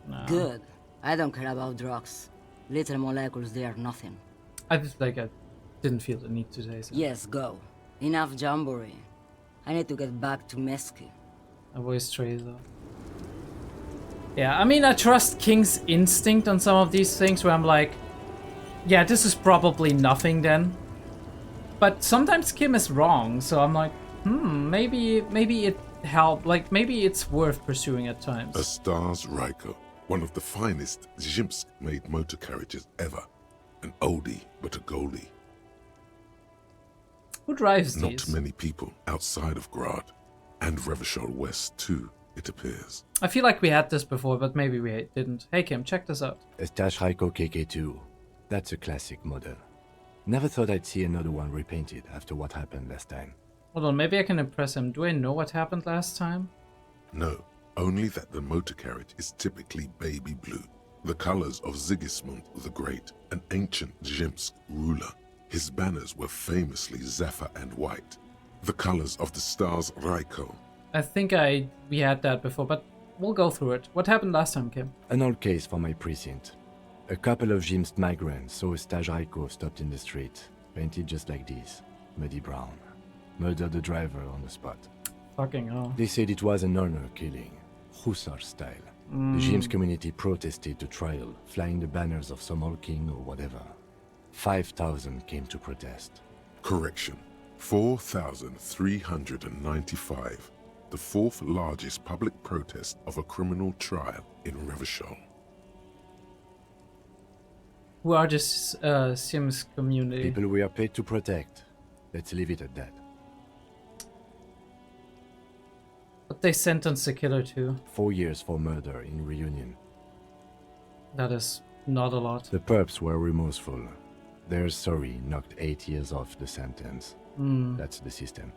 No. Good. I don't care about drugs. Little molecules, they are nothing. I didn't feel the need to say so. Yes, go. Enough jamboree. I need to get back to Mesky. A voice trays off. Yeah, I mean, I trust King's instinct on some of these things where I'm like, yeah, this is probably nothing then. But sometimes Kim is wrong, so I'm like, maybe it helped. Like, maybe it's worth pursuing at times. A Stars Ryko, one of the finest Zhimsk-made motor carriages ever. An oldie, but a goldie. Who drives Not these? many people outside of Grad. And Revachol West too, it appears. I feel like we had this before, but maybe we didn't. Hey Kim, check this out. A Stash Raiko KK2. That's a classic model. Never thought I'd see another one repainted after what happened last time. Hold on, maybe I can impress him. Do I know what happened last time? No, only that the motor carriage is typically baby blue. The colors of Sigismund the Great, an ancient Zhimsk ruler. His banners were famously zephyr and white. The colors of the Stars Ryko. I think we had that before, but we'll go through it. What happened last time, Kim? An old case for my precinct. A couple of Zhimsk migrants saw a Stash Raiko stopped in the street, painted just like this, muddy brown. Murdered the driver on the spot. Fucking hell. They said it was an honor killing, Hussar style. The Zhimsk community protested the trial, flying the banners of some old king or whatever. 5,000 came to protest. Correction, 4,395. The fourth largest public protest of a criminal trial in Revachol. Who are this Sims community? People we are paid to protect. Let's leave it at that. But they sentenced the killer to. 4 years for murder in Reunion. That is not a lot. The perps were remorseful. Their sorry knocked 8 years off the sentence. That's the system.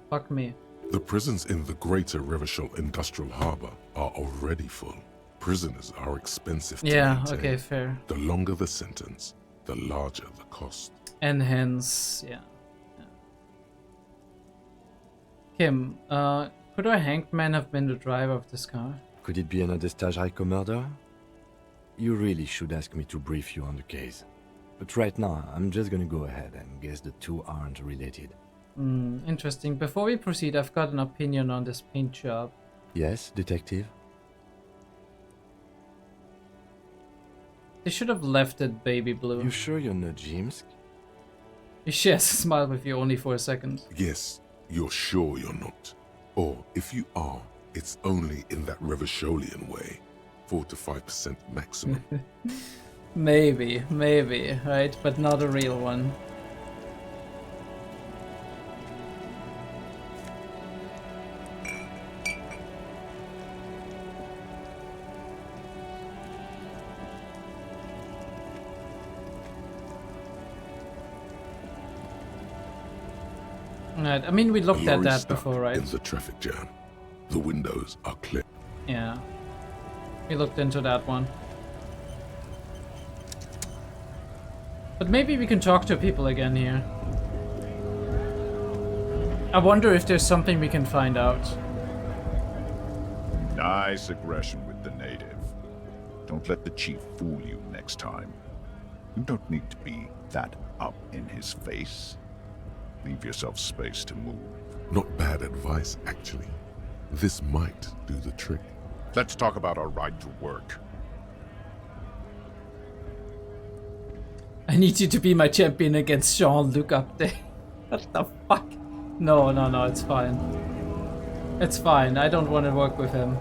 Fuck me. The prisons in the greater Revachol Industrial Harbor are already full. Prisoners are expensive to maintain. Okay, fair. The longer the sentence, the larger the cost. And hence, yeah. Kim, could our hanged man have been the driver of this car? Could it be another Psycho murder? You really should ask me to brief you on the case. But right now, I'm just gonna go ahead and guess the two aren't related. Interesting. Before we proceed, I've got an opinion on this paint job. Yes, detective? They should have left it baby blue. You sure you're not Jimsk? He shares a smile with you only for a second. Yes, you're sure you're not. Or if you are, it's only in that Revacholian way. 4 to 5% maximum. Maybe, right? But not a real one. Right, I mean, we looked at that before, right? In the traffic jam. The windows are clear. Yeah. We looked into that one. But maybe we can talk to people again here. I wonder if there's something we can find out. Nice aggression with the native. Don't let the chief fool you next time. You don't need to be that up in his face. Leave yourself space to move. Not bad advice, actually. This might do the trick. Let's talk about our right to work. I need you to be my champion against Jean-Luc Update. What the fuck? No, it's fine. It's fine, I don't want to work with him.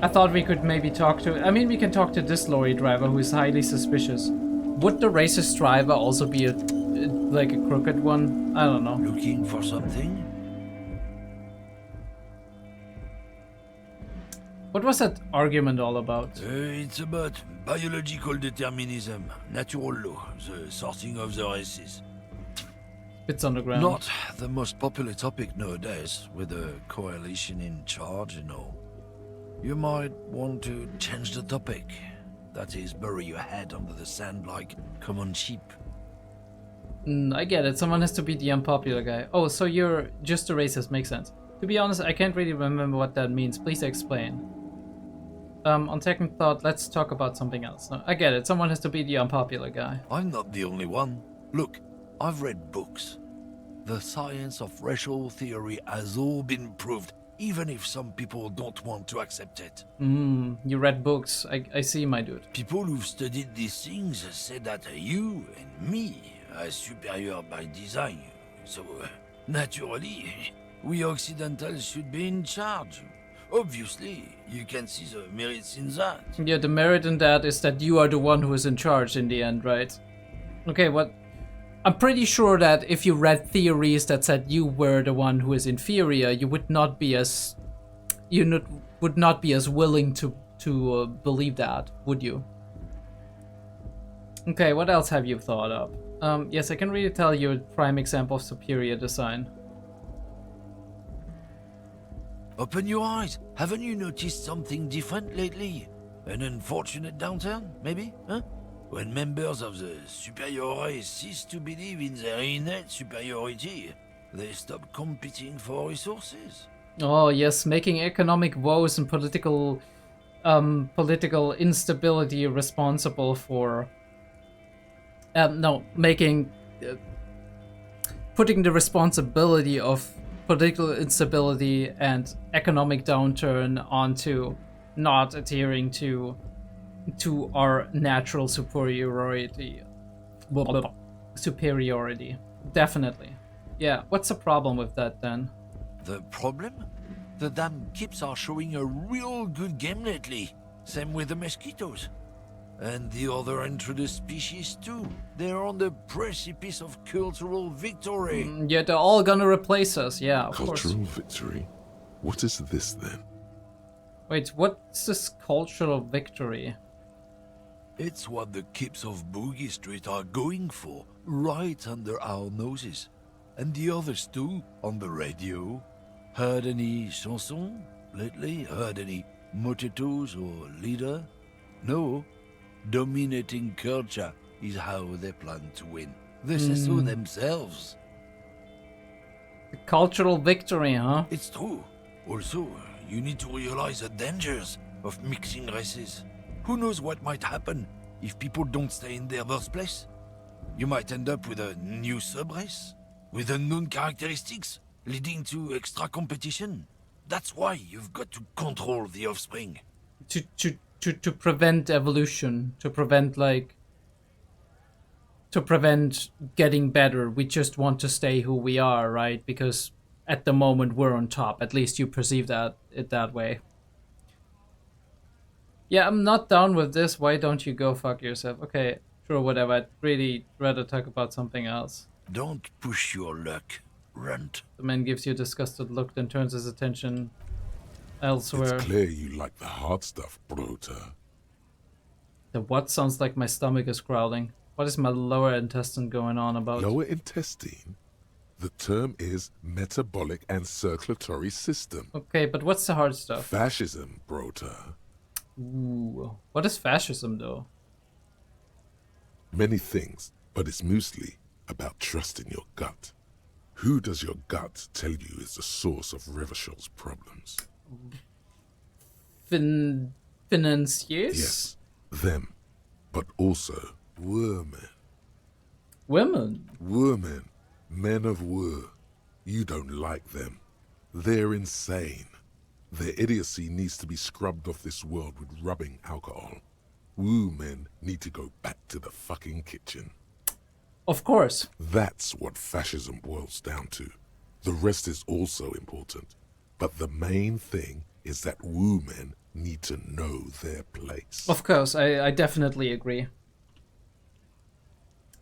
I thought we could maybe talk to... I mean, we can talk to this lorry driver who is highly suspicious. Would the racist driver also be like a crooked one? I don't know. Looking for something? What was that argument all about? It's about biological determinism, natural law, the sorting of the races. Bits on the ground. Not the most popular topic nowadays, with a coalition in charge, you know. You might want to change the topic. That is, bury your head under the sand like common sheep. I get it. Someone has to be the unpopular guy. Oh, so you're just a racist. Makes sense. To be honest, I can't really remember what that means. Please explain. On second thought, let's talk about something else. No, I get it. Someone has to be the unpopular guy. I'm not the only one. Look, I've read books. The science of racial theory has all been proved, even if some people don't want to accept it. You read books. I see, my dude. People who've studied these things say that you and me are superior by design. So, naturally, we Occidentals should be in charge. Obviously, you can see the merits in that. Yeah, the merit in that is that you are the one who is in charge in the end, right? Okay, what? I'm pretty sure that if you read theories that said you were the one who is inferior, you would not be as... would not be as willing to believe that, would you? Okay, what else have you thought of? Yes, I can really tell you're a prime example of superior design. Open your eyes. Haven't you noticed something different lately? An unfortunate downturn, maybe? Huh? When members of the superior race cease to believe in their innate superiority, they stop competing for resources. Oh yes, making economic woes and political instability responsible for... putting the responsibility of political instability and economic downturn onto not adhering to our natural superiority. Superiority. Definitely. Yeah, what's the problem with that then? The problem? The damn kips are showing a real good game lately. Same with the mosquitoes. And the other introduced species too. They're on the precipice of cultural victory. Yeah, they're all gonna replace us, yeah, of course. Cultural victory? What is this then? Wait, what's this cultural victory? It's what the kips of Boogie Street are going for, right under our noses. And the others too, on the radio. Heard any chansons lately? Heard any motetos or leader? No. Dominating culture is how they plan to win. They say so themselves. Cultural victory, huh? It's true. Also, you need to realize the dangers of mixing races. Who knows what might happen if people don't stay in their birthplace? You might end up with a new sub-race, with unknown characteristics, leading to extra competition. That's why you've got to control the offspring. To prevent evolution, to prevent getting better. We just want to stay who we are, right? Because at the moment we're on top. At least you perceive it that way. Yeah, I'm not down with this. Why don't you go fuck yourself? Okay, sure, whatever. I'd really rather talk about something else. Don't push your luck, runt. The man gives you a disgusted look, then turns his attention elsewhere. It's clear you like the hard stuff, Brota. The what sounds like my stomach is growling. What is my lower intestine going on about? Lower intestine? The term is metabolic and circulatory system. Okay, but what's the hard stuff? Fascism, Brota. Ooh, what is fascism, though? Many things, but it's mostly about trusting your gut. Who does your gut tell you is the source of Revishol's problems? Financiers? Yes, them, but also women. Women? Women, men of war. You don't like them. They're insane. Their idiocy needs to be scrubbed off this world with rubbing alcohol. Woo men need to go back to the fucking kitchen. Of course. That's what fascism boils down to. The rest is also important. But the main thing is that woo men need to know their place. Of course, I definitely agree.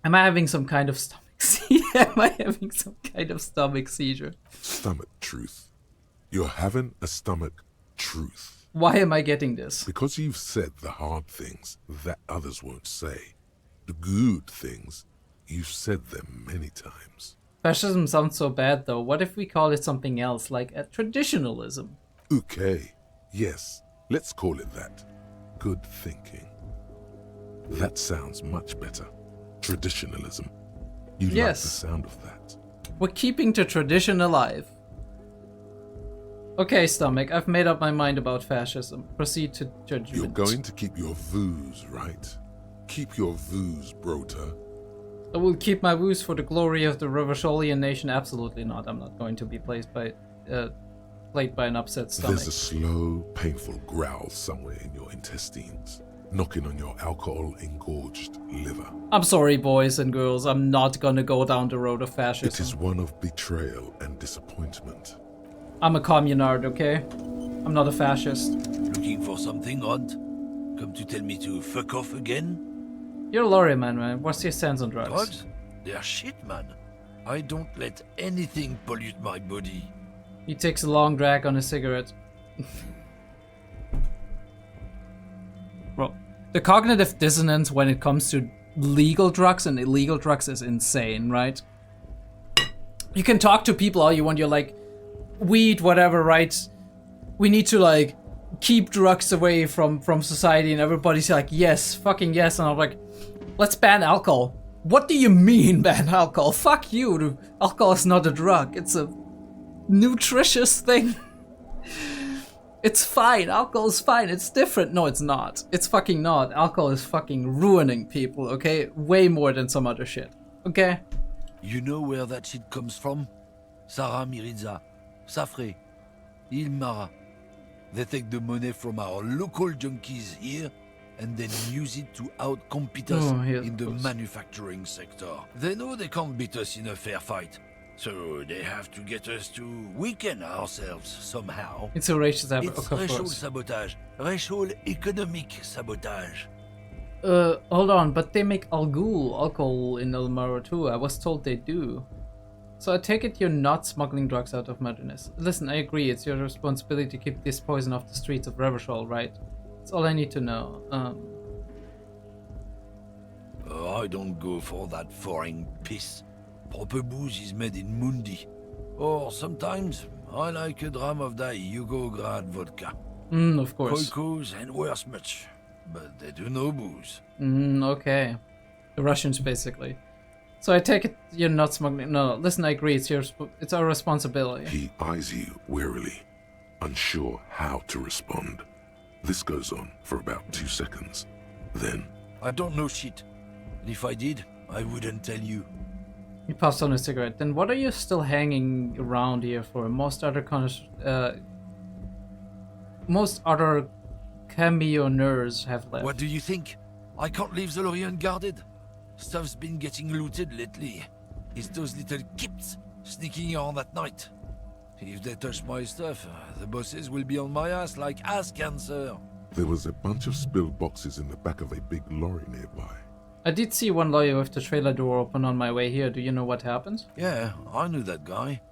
Am I having some kind of stomach seizure? Am I having some kind of stomach seizure? Stomach truth. You're having a stomach truth. Why am I getting this? Because you've said the hard things that others won't say. The good things, you've said them many times. Fascism sounds so bad, though. What if we call it something else, like a traditionalism? Okay, yes, let's call it that. Good thinking. That sounds much better. Traditionalism. You like the sound of that. We're keeping the tradition alive. Okay, stomach, I've made up my mind about fascism. Proceed to judgment. You're going to keep your views, right? Keep your views, Brota. I will keep my views for the glory of the Revisholian nation. Absolutely not. I'm not going to be played by an upset stomach. There's a slow, painful growl somewhere in your intestines, knocking on your alcohol-engorged liver. I'm sorry, boys and girls. I'm not gonna go down the road of fascism. It is one of betrayal and disappointment. I'm a communard, okay? I'm not a fascist. Looking for something, Runt? Come to tell me to fuck off again? You're a lorry man. What's your stance on drugs? Drugs? They're shit, man. I don't let anything pollute my body. He takes a long drag on a cigarette. Bro, the cognitive dissonance when it comes to legal drugs and illegal drugs is insane, right? You can talk to people all you want. You're like, weed, whatever, right? We need to like keep drugs away from society, and everybody's like, yes, fucking yes. And I'm like, let's ban alcohol. What do you mean ban alcohol? Fuck you. Alcohol is not a drug. It's a nutritious thing. It's fine. Alcohol is fine. It's different. No, it's not. It's fucking not. Alcohol is fucking ruining people, okay? Way more than some other shit, okay? You know where that shit comes from? Sarah Miriza, Safre, Ilmara. They take the money from our local junkies here and then use it to outcompete us in the manufacturing sector. They know they can't beat us in a fair fight, so they have to get us to weaken ourselves somehow. It's a racial sabotage. It's racial sabotage. Racial economic sabotage. Hold on, but they make alcohol in Elmara too. I was told they do. So I take it you're not smuggling drugs out of Madness. Listen, I agree, it's your responsibility to keep this poison off the streets of Revishol, right? That's all I need to know. I don't go for that foreign piss. Proper booze is made in Mundi. Or sometimes, I like a dram of that Yugograd vodka. Of course. Koikos and worse much. But they do no booze. Okay. The Russians, basically. So I take it you're not smuggling. No, listen, I agree. It's our responsibility. He eyes you wearily. unsure how to respond. This goes on for about 2 seconds. Then, I don't know shit. And if I did, I wouldn't tell you. He puffs on a cigarette. Then what are you still hanging around here for? Most other camioners have left. What do you think? I can't leave the lorry unguarded. Stuff's been getting looted lately. It's those little kips sneaking around at night. If they touch my stuff, the bosses will be on my ass like ass cancer. there was a bunch of spilled boxes in the back of a big lorry nearby. I did see one lorry with the trailer door open on my way here. Do you know what happened? Yeah, I knew that guy.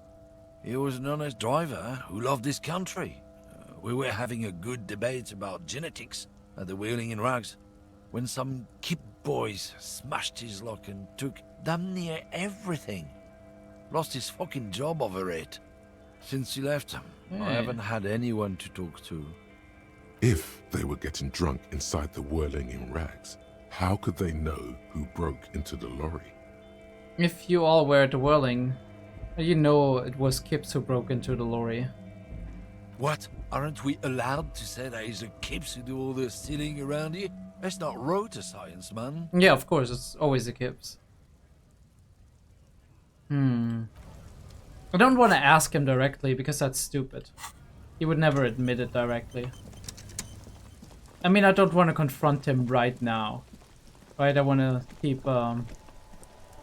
He was an honest driver who loved this country. We were having a good debate about genetics at the Wheeling in Rags when some kip boys smashed his lock and took damn near everything. Lost his fucking job over it. Since he left, I haven't had anyone to talk to. If they were getting drunk inside the Whirling in Rags, how could they know who broke into the lorry? If you all were at the Whirling, you know it was Kips who broke into the lorry. What? Aren't we allowed to say that it's the Kips who do all the stealing around here? That's not road to science, man. Yeah, of course, it's always the Kips. I don't want to ask him directly because that's stupid. He would never admit it directly. I mean, I don't want to confront him right now. Right, I want to keep, I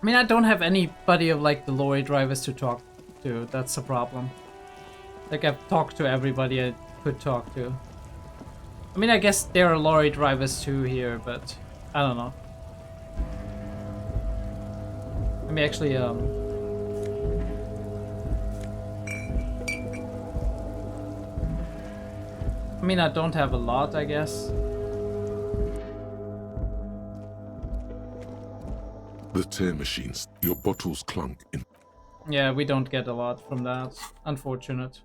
mean, I don't have anybody of, like, the lorry drivers to talk to. That's the problem. Like, I've talked to everybody I could talk to. I mean, I guess there are lorry drivers too here, but I don't know. Let me actually, I mean, I don't have a lot, I guess. The tear machines, your bottles clunk in. Yeah, we don't get a lot from that. Unfortunate.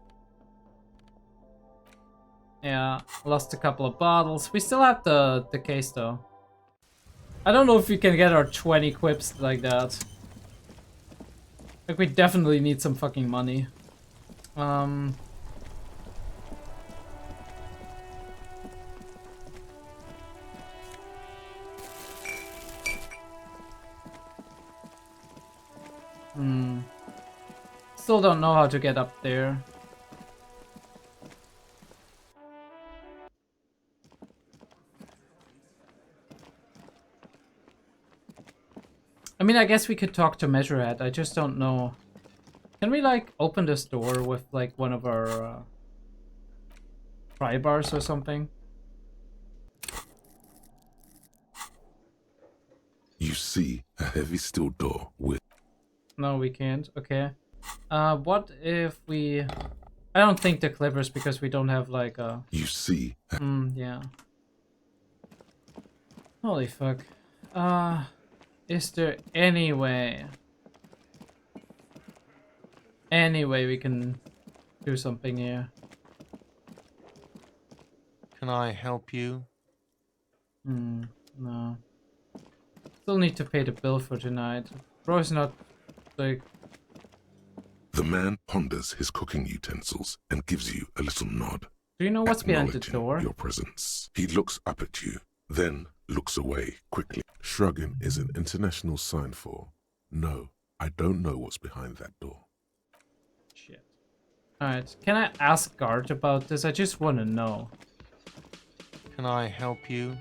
Yeah, lost a couple of bottles. We still have the case though. I don't know if we can get our 20 quips like that. Like, we definitely need some fucking money. Still don't know how to get up there. I mean, I guess we could talk to Measurehead. I just don't know. Can we, like, open this door with, like, one of our pry bars or something? You see a heavy steel door with. No, we can't. Okay. What if we... I don't think the clippers because we don't have, like, a... You see. Yeah. Holy fuck. Is there any way we can do something here? Can I help you? No. Still need to pay the bill for tonight. Bro's not, like... The man ponders his cooking utensils and gives you a little nod. Do you know what's behind the door? Your presence. He looks up at you, then looks away quickly. Shrugging is an international sign for, no, I don't know what's behind that door. Shit. Alright, can I ask Guard about this? I just want to know. Can I help you?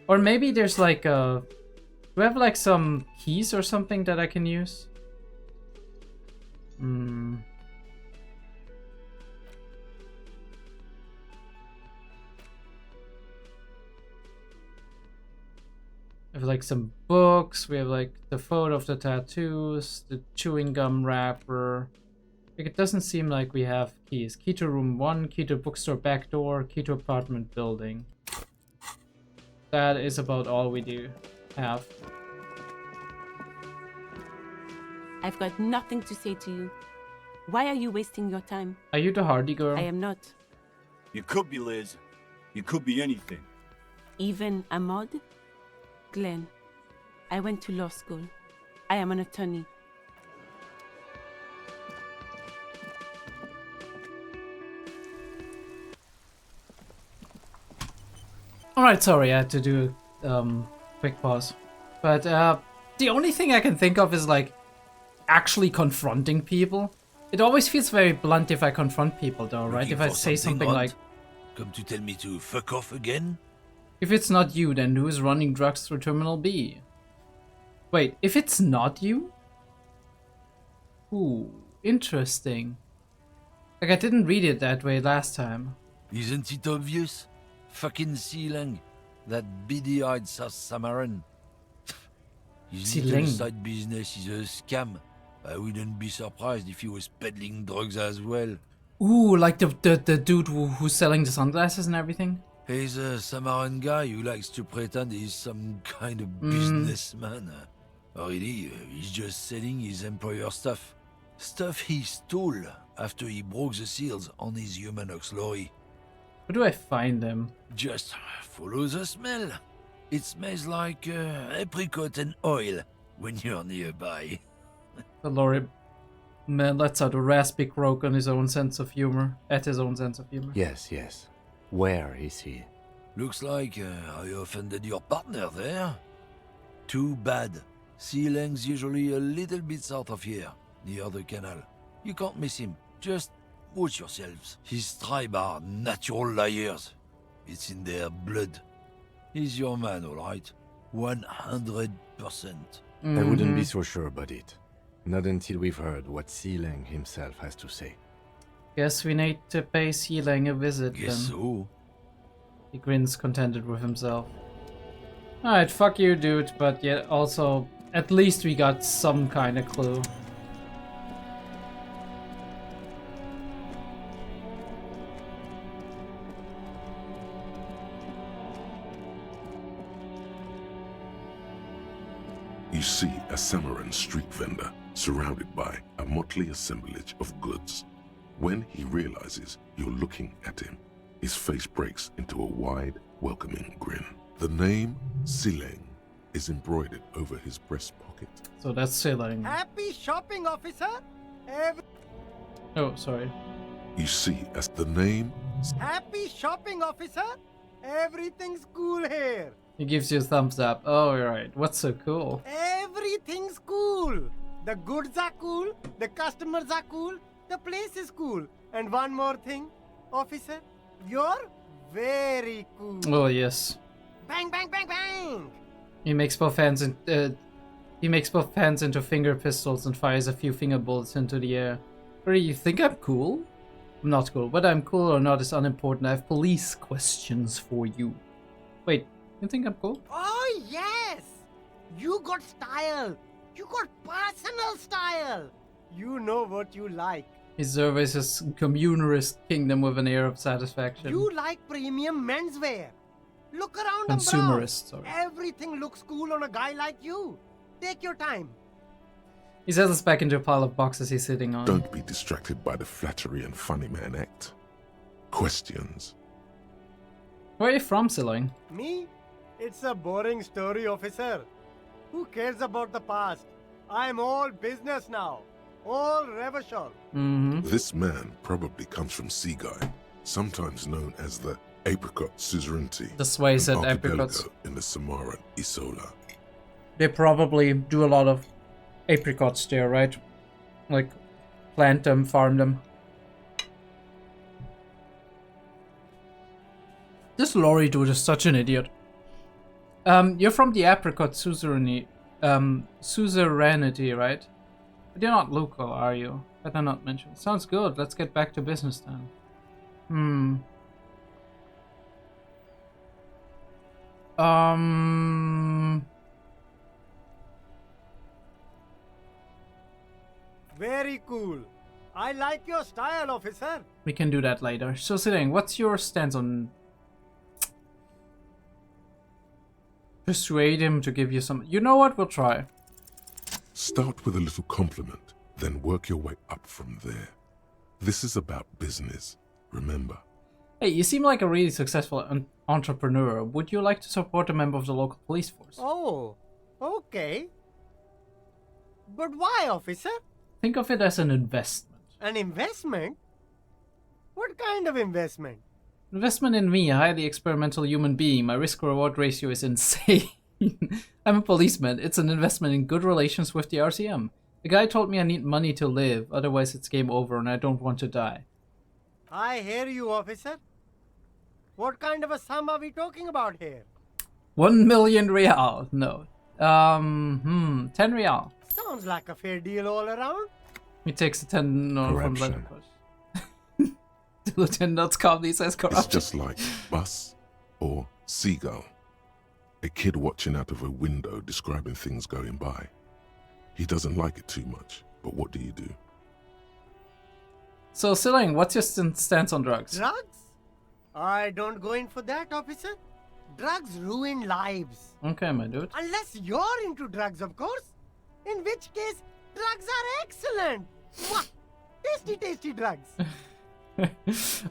Or maybe there's like a... Do we have like some keys or something that I can use? We have like some books, we have like the photo of the tattoos, the chewing gum wrapper. Like, it doesn't seem like we have keys. Key to room 1, key to bookstore back door, key to apartment building. That is about all we do have. I've got nothing to say to you. Why are you wasting your time? Are you the hardy girl? I am not. You could be, Liz. You could be anything. Even a mod? Glenn, I went to law school. I am an attorney. Alright, sorry, I had to do quick pause. But the only thing I can think of is like actually confronting people. It always feels very blunt if I confront people though, right? Looking If I for say something odd? like, Come to tell me to fuck off again? if it's not you, then who is running drugs through Terminal B? Wait, if it's not you? Ooh, interesting. Like I didn't read it that way last time. Isn't it obvious? Fucking Sealang. That beady-eyed South Samaran. His little Sealang. side business is a scam. I wouldn't be surprised if he was peddling drugs as well. Ooh, like the dude who's selling the sunglasses and everything? He's a Samaran guy who likes to pretend he's some kind of businessman. Really, he's just selling his employer stuff. Stuff he stole after he broke the seals on his Humanox lorry. Where do I find them? Just follow the smell. It smells like apricot and oil when you're nearby. The lorry man lets out a raspy croak on his own sense of humor. At his own sense of humor. Yes, yes. Where is he? Looks like I offended your partner there. Too bad. Sealang's usually a little bit south of here, near the canal. You can't miss him. Just watch yourselves. His tribe are natural liars. It's in their blood. He's your man, all right? 100%. I wouldn't be so sure about it. Not until we've heard what Sealang himself has to say. Guess we need to pay Sealang a visit Guess then. so. He grins contented with himself. Alright, fuck you, dude, but yet also, at least we got some kind of clue. You see a Samaran street vendor surrounded by a motley assemblage of goods. When he realizes you're looking at him, his face breaks into a wide, welcoming grin. The name Sealang is embroidered over his breast pocket. So that's Sealang. Happy shopping, officer. Oh, sorry. You see as the name Happy shopping, officer. Everything's cool here. He gives you a thumbs up. Oh, right. What's so cool? Everything's cool. The goods are cool. The customers are cool. The place is cool. And one more thing, officer. You're very cool. Oh, yes. Bang, bang, bang, bang. He makes both hands into finger pistols and fires a few finger bullets into the air. Or you think I'm cool? I'm not cool. Whether I'm cool or not is unimportant. I have police questions for you. Wait, you think I'm cool? Oh, yes. You got style. You got personal style. You know what you like. He surveys his communist kingdom with an air of satisfaction. You like premium menswear. Look around and browse. Consumerist, sorry. Everything looks cool on a guy like you. Take your time. He settles back into a pile of boxes he's sitting on. Don't be distracted by the flattery and funny man act. Questions. Where are you from, Sealang? Me? It's a boring story, officer. Who cares about the past? I'm all business now. All revolution. This man probably comes from Seaguy, sometimes known as the Apricot Suzerainty. That's why he said an apricots. archipelago in the Samaran Isola. They probably do a lot of apricots there, right? Like, plant them, farm them. This lorry dude is such an idiot. You're from the Apricot Suzerainty, right? But you're not local, are you? Better not mention. Sounds good. Let's get back to business then. Very cool. I like your style, officer. We can do that later. So, Sealang, what's your stance on... Persuade him to give you some... You know what? We'll try. Start with a little compliment, then work your way up from there. This is about business, remember. Hey, you seem like a really successful entrepreneur. Would you like to support a member of the local police force? Oh, okay. But why, officer? Think of it as an investment. An investment? What kind of investment? Investment in me, a highly experimental human being. My risk-reward ratio is insane. I'm a policeman. It's an investment in good relations with the RCM. The guy told me I need money to live, otherwise it's game over and I don't want to die. I hear you, officer. What kind of a sum are we talking about here? 1 million real. No. 10 real. Sounds like a fair deal all around. He takes a 10 from Corruption. The lieutenant calmly says corruption. It's just like bus or seagull. A kid watching out of a window describing things going by. He doesn't like it too much, but what do you do? So, Siling, what's your stance on drugs? Drugs? I don't go in for that, officer. Drugs ruin lives. Okay, my dude. Unless you're into drugs, of course. In which case, drugs are excellent. Mwah! Tasty, tasty drugs.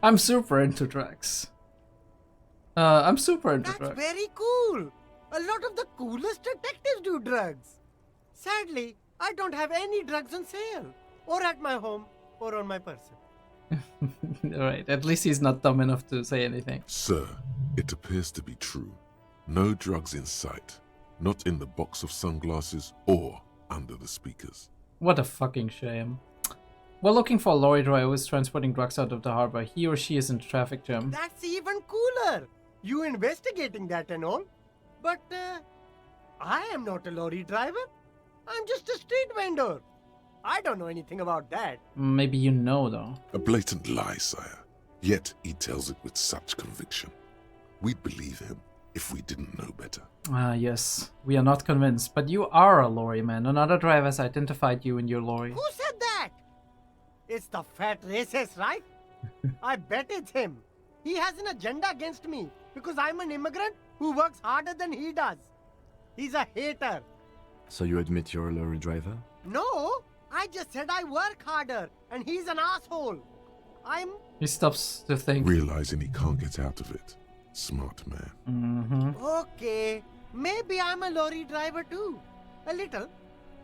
I'm super into drugs. I'm super into That's drugs. very cool. A lot of the coolest detectives do drugs. Sadly, I don't have any drugs on sale. Or at my home, or on my person. Alright, at least he's not dumb enough to say anything. Sir, it appears to be true. No drugs in sight. Not in the box of sunglasses or under the speakers. What a fucking shame. We're looking for a lorry driver who is transporting drugs out of the harbor. He or she is in a traffic jam. That's even cooler. You investigating that and all. But, I am not a lorry driver. I'm just a street vendor. I don't know anything about that. Maybe you know, though. A blatant lie, sire. Yet he tells it with such conviction. We'd believe him if we didn't know better. Ah, yes. We are not convinced. But you are a lorry man. Another driver has identified you in your lorry. Who said that? It's the fat racist, right? I bet it's him. He has an agenda against me because I'm an immigrant who works harder than he does. He's a hater. So you admit you're a lorry driver? No, I just said I work harder and he's an asshole. He stops to think. Realizing he can't get out of it. Smart man. Mm-hmm. Okay, maybe I'm a lorry driver too. A little.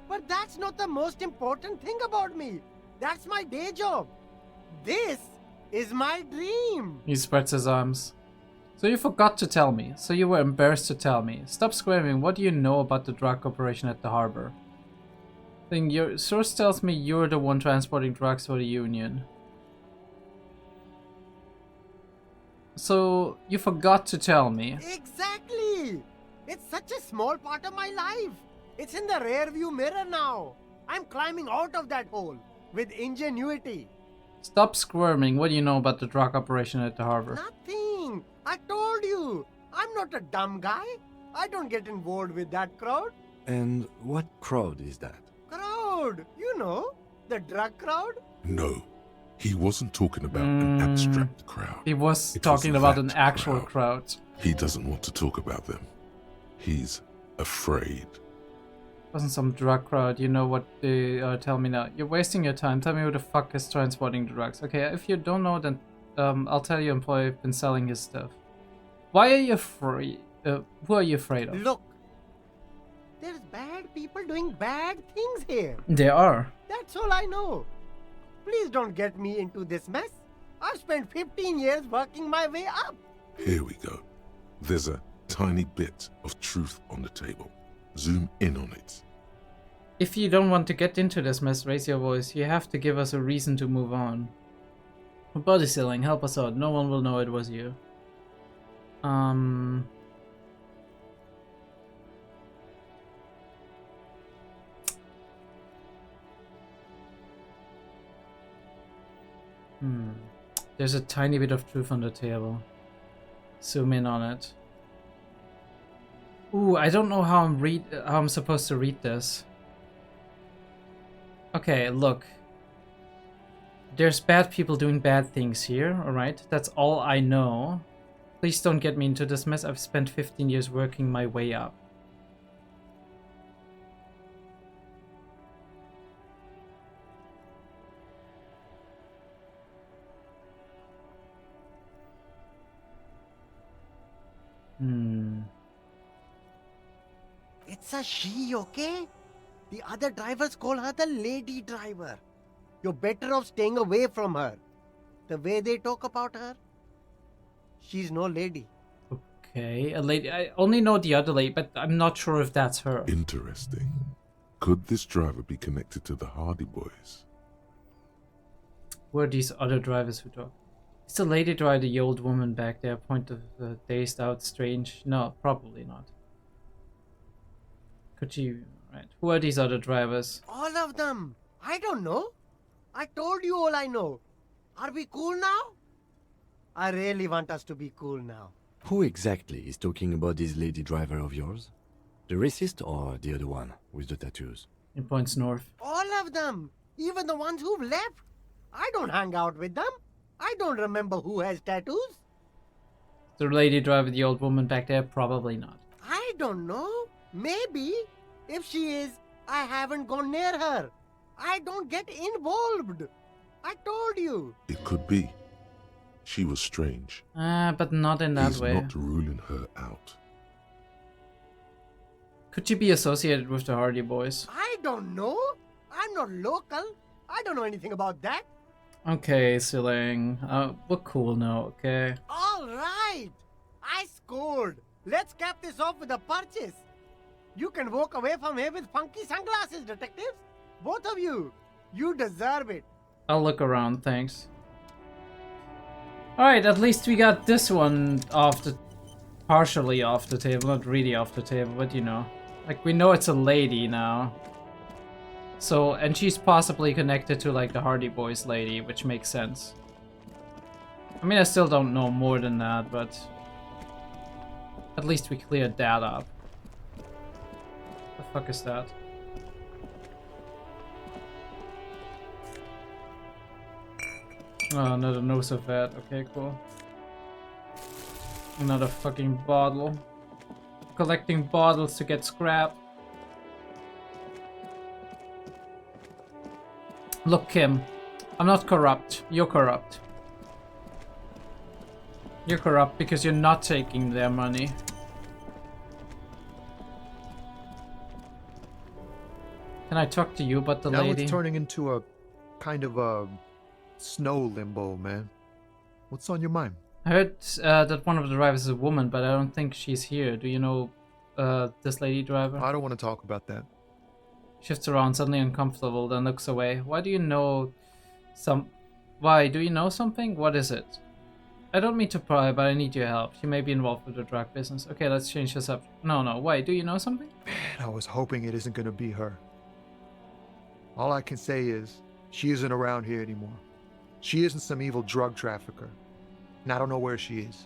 But that's not the most important thing about me. That's my day job. This is my dream. He spreads his arms. So you forgot to tell me. So you were embarrassed to tell me. Stop screaming. What do you know about the drug operation at the harbor? Thing your source tells me you're the one transporting drugs for the Union. So you forgot to tell me. Exactly. It's such a small part of my life. It's in the rear view mirror now. I'm climbing out of that hole with ingenuity. Stop squirming. What do you know about the drug operation at the harbor? Nothing. I told you. I'm not a dumb guy. I don't get involved with that crowd. And what crowd is that? Crowd. You know, the drug crowd. No, he wasn't talking about an abstract crowd. He was It talking was about that an actual crowd. He doesn't want to talk about them. He's afraid. Wasn't some drug crowd. You know what they tell me now. You're wasting your time. Tell me who the fuck is transporting the drugs. Okay, if you don't know, then I'll tell your employee I've been selling his stuff. Why are you afraid? Who are you afraid of? Look, there's bad people doing bad things here. They are. That's all I know. Please don't get me into this mess. I've spent 15 years working my way up. Here we go. There's a tiny bit of truth on the table. Zoom in on it. If you don't want to get into this mess, raise your voice. You have to give us a reason to move on. Body sealing, help us out. No one will know it was you. There's a tiny bit of truth on the table. Zoom in on it. Ooh, I don't know how I'm supposed to read this. Okay, look. There's bad people doing bad things here, alright? That's all I know. Please don't get me into this mess. I've spent 15 years working my way up. It's a she, okay? The other drivers call her the lady driver. You're better off staying away from her. The way they talk about her. She's no lady. Okay, a lady. I only know the other lady, but I'm not sure if that's her. Interesting. Could this driver be connected to the Hardy Boys? Who are these other drivers who talk? Is the lady driver the old woman back there? Point of dazed out, strange? No, probably not. Could you... Right. Who are these other drivers? All of them. I don't know. I told you all I know. Are we cool now? I really want us to be cool now. Who exactly is talking about this lady driver of yours? The racist or the other one with the tattoos? He points north. All of them. Even the ones who've left. I don't hang out with them. I don't remember who has tattoos. The lady driver, the old woman back there? Probably not. I don't know. Maybe. If she is, I haven't gone near her. I don't get involved. I told you. It could be. She was strange. But not in that He's way. not ruling her out. Could you be associated with the Hardy Boys? I don't know. I'm not local. I don't know anything about that. Okay, Siling. We're cool now, okay? All right. I scored. Let's cap this off with a purchase. You can walk away from here with funky sunglasses, detectives. Both of you. You deserve it. I'll look around, thanks. Alright, at least we got this one off the... partially off the table, not really off the table, but you know. Like, we know it's a lady now. So, and she's possibly connected to, like, the Hardy Boys lady, which makes sense. I mean, I still don't know more than that, but... at least we cleared that up. The fuck is that? Oh, another nose of that. Okay, cool. Another fucking bottle. Collecting bottles to get scrap. Look, Kim. I'm not corrupt. You're corrupt. You're corrupt because you're not taking their money. Can I talk to you about the lady? Now it's turning into a kind of a snow limbo, man. What's on your mind? I heard that one of the drivers is a woman, but I don't think she's here. Do you know this lady driver? I don't want to talk about that. Shifts around, suddenly uncomfortable, then looks away. Why do you know Why, do you know something? What is it? I don't mean to pry, but I need your help. She may be involved with the drug business. Okay, let's change this up. No, why? Do you know something? Man, I was hoping it isn't going to be her. All I can say is, she isn't around here anymore. She isn't some evil drug trafficker. And I don't know where she is.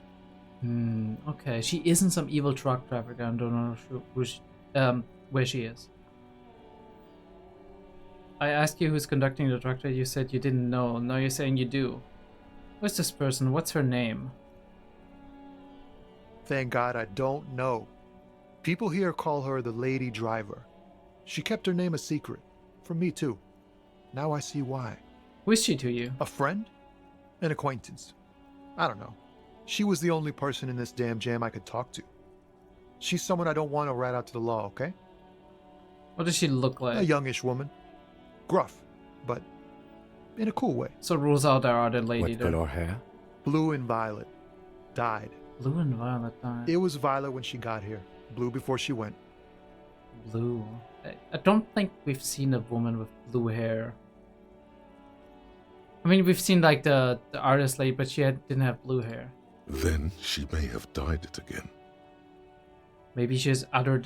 Okay. She isn't some evil drug trafficker. I don't know where she is. I asked you who's conducting the drug trade. You said you didn't know. Now you're saying you do. Who's this person? What's her name? Thank God I don't know. People here call her the lady driver. She kept her name a secret. From me too. Now I see why. Who is she to you? A friend? An acquaintance. I don't know. She was the only person in this damn jam I could talk to. She's someone I don't want to rat out to the law, okay? What does she look like? A youngish woman. Gruff, but in a cool way. So rules out our other lady. What color hair? Blue and violet. Died. Blue and violet died. It was violet when she got here. Blue before she went. Blue. I don't think we've seen a woman with blue hair. I mean, we've seen like the artist lady, but she didn't have blue hair. Then she may have dyed it again. Maybe she has other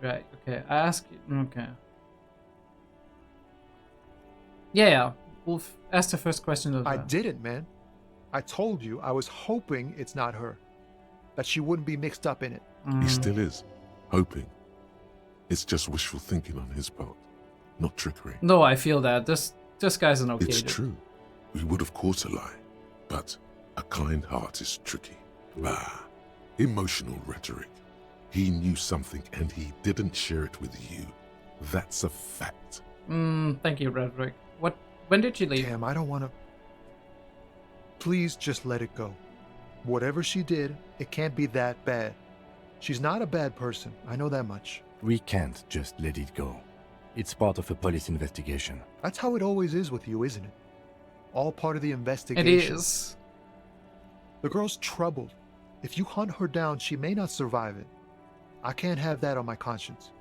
right, okay. I ask you, okay. Yeah, we'll ask the first question of I didn't, man. I told you I was hoping it's not her. That she wouldn't be mixed up in it. He still is. Hoping. It's just wishful thinking on his part. Not trickery. No, I feel that. This guy's an okay It's dude. true. We would have caught a lie. But a kind heart is tricky. Emotional rhetoric. He knew something and he didn't share it with you. That's a fact. Thank you, Redrick. When did she leave? Damn, I don't want to... Please just let it go. Whatever she did, it can't be that bad. She's not a bad person. I know that much. We can't just let it go. It's part of a police investigation. That's how it always is with you, isn't it? All part of the It investigation. is. The girl's troubled. If you hunt her down, she may not survive it. I can't have that on my conscience.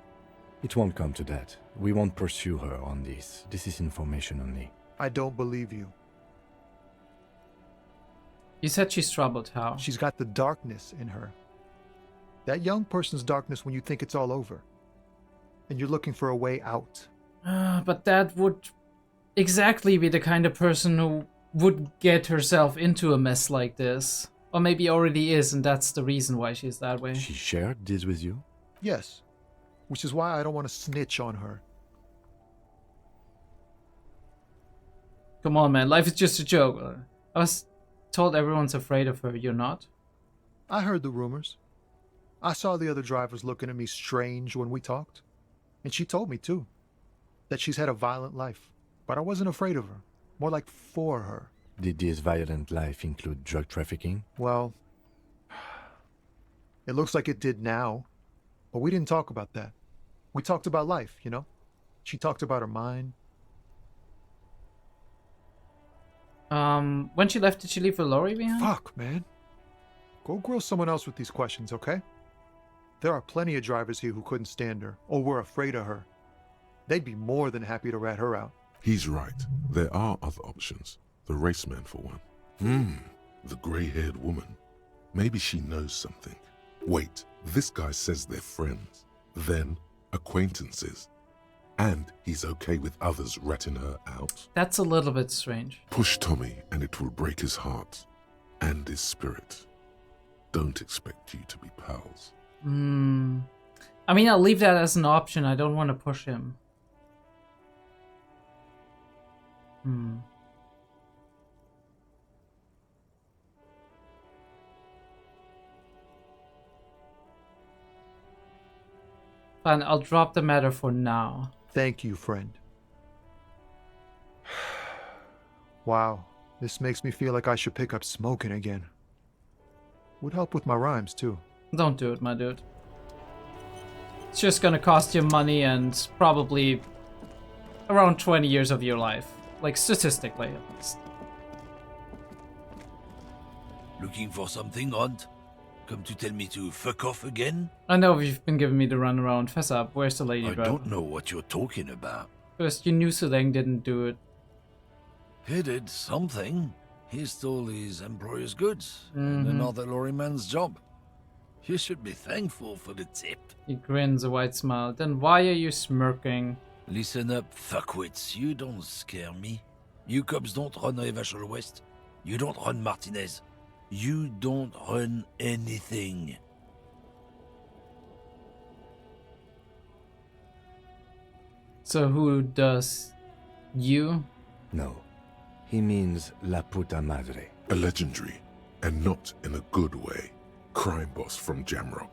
It won't come to that. We won't pursue her on this. This is information only. I don't believe you. You said she's troubled. How? She's got the darkness in her. That young person's darkness when you think it's all over. And you're looking for a way out. But that would exactly be the kind of person who would get herself into a mess like this. Or maybe already is, and that's the reason why she's that way. She shared this with you? Yes. Which is why I don't want to snitch on her. Come on, man. Life is just a joke. I was told everyone's afraid of her. You're not? I heard the rumors. I saw the other drivers looking at me strange when we talked. And she told me, too, that she's had a violent life. But I wasn't afraid of her. More like for her. Did this violent life include drug trafficking? Well, it looks like it did now. But we didn't talk about that. We talked about life, you know? She talked about her mind. When she left, did she leave a lorry behind? Fuck, man. Go grill someone else with these questions, okay? There are plenty of drivers here who couldn't stand her, or were afraid of her. They'd be more than happy to rat her out. He's right. There are other options. The raceman, for one. The grey-haired woman. Maybe she knows something. Wait, this guy says they're friends. Then, acquaintances. And he's okay with others ratting her out. That's a little bit strange. Push Tommy and it will break his heart. And his spirit. Don't expect you to be pals. I mean, I'll leave that as an option. I don't want to push him. Fine, I'll drop the matter for now. Thank you, friend. Wow, this makes me feel like I should pick up smoking again. Would help with my rhymes, too. Don't do it, my dude. It's just gonna cost you money and probably around 20 years of your life. Like, statistically, at least. Looking for something, Hunt? Come to tell me to fuck off again? I know you've been giving me the runaround. Fess up. Where's the lady I driver? don't know what you're talking about. First, you knew Suleng didn't do it. He did something. He stole his employer's goods in another lorryman's job. You should be thankful for the tip. He grins a wide smile. Then why are you smirking? Listen up, fuckwits. You don't scare me. You cops don't run Evashel West. You don't run Martinez. You don't run anything. So who does? You? No. He means La Puta Madre. A legendary, and not in a good way, crime boss from Jamrock.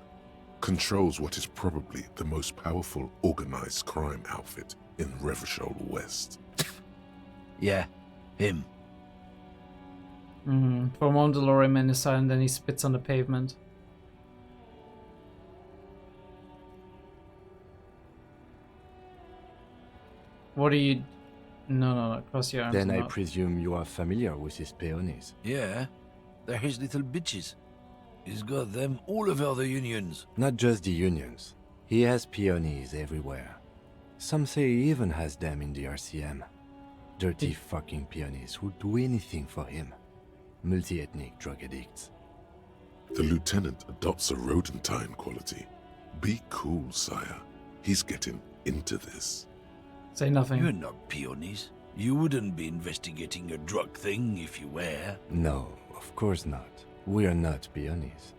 Controls what is probably the most powerful organized crime outfit in Revachol West. Yeah, him. For a moment, the lorryman is silent, then he spits on the pavement. What are you... No, cross your arms. Then I presume you are familiar with his peonies. Yeah, they're his little bitches. He's got them all over the unions. Not just the unions. He has peonies everywhere. Some say he even has them in the RCM. Dirty fucking peonies who'd do anything for him. Multi-ethnic drug addicts. The lieutenant adopts a rodentine quality. Be cool, sire. He's getting into this. Say nothing. You're not peonies. You wouldn't be investigating a drug thing if you were. No, of course not. We are not peonies.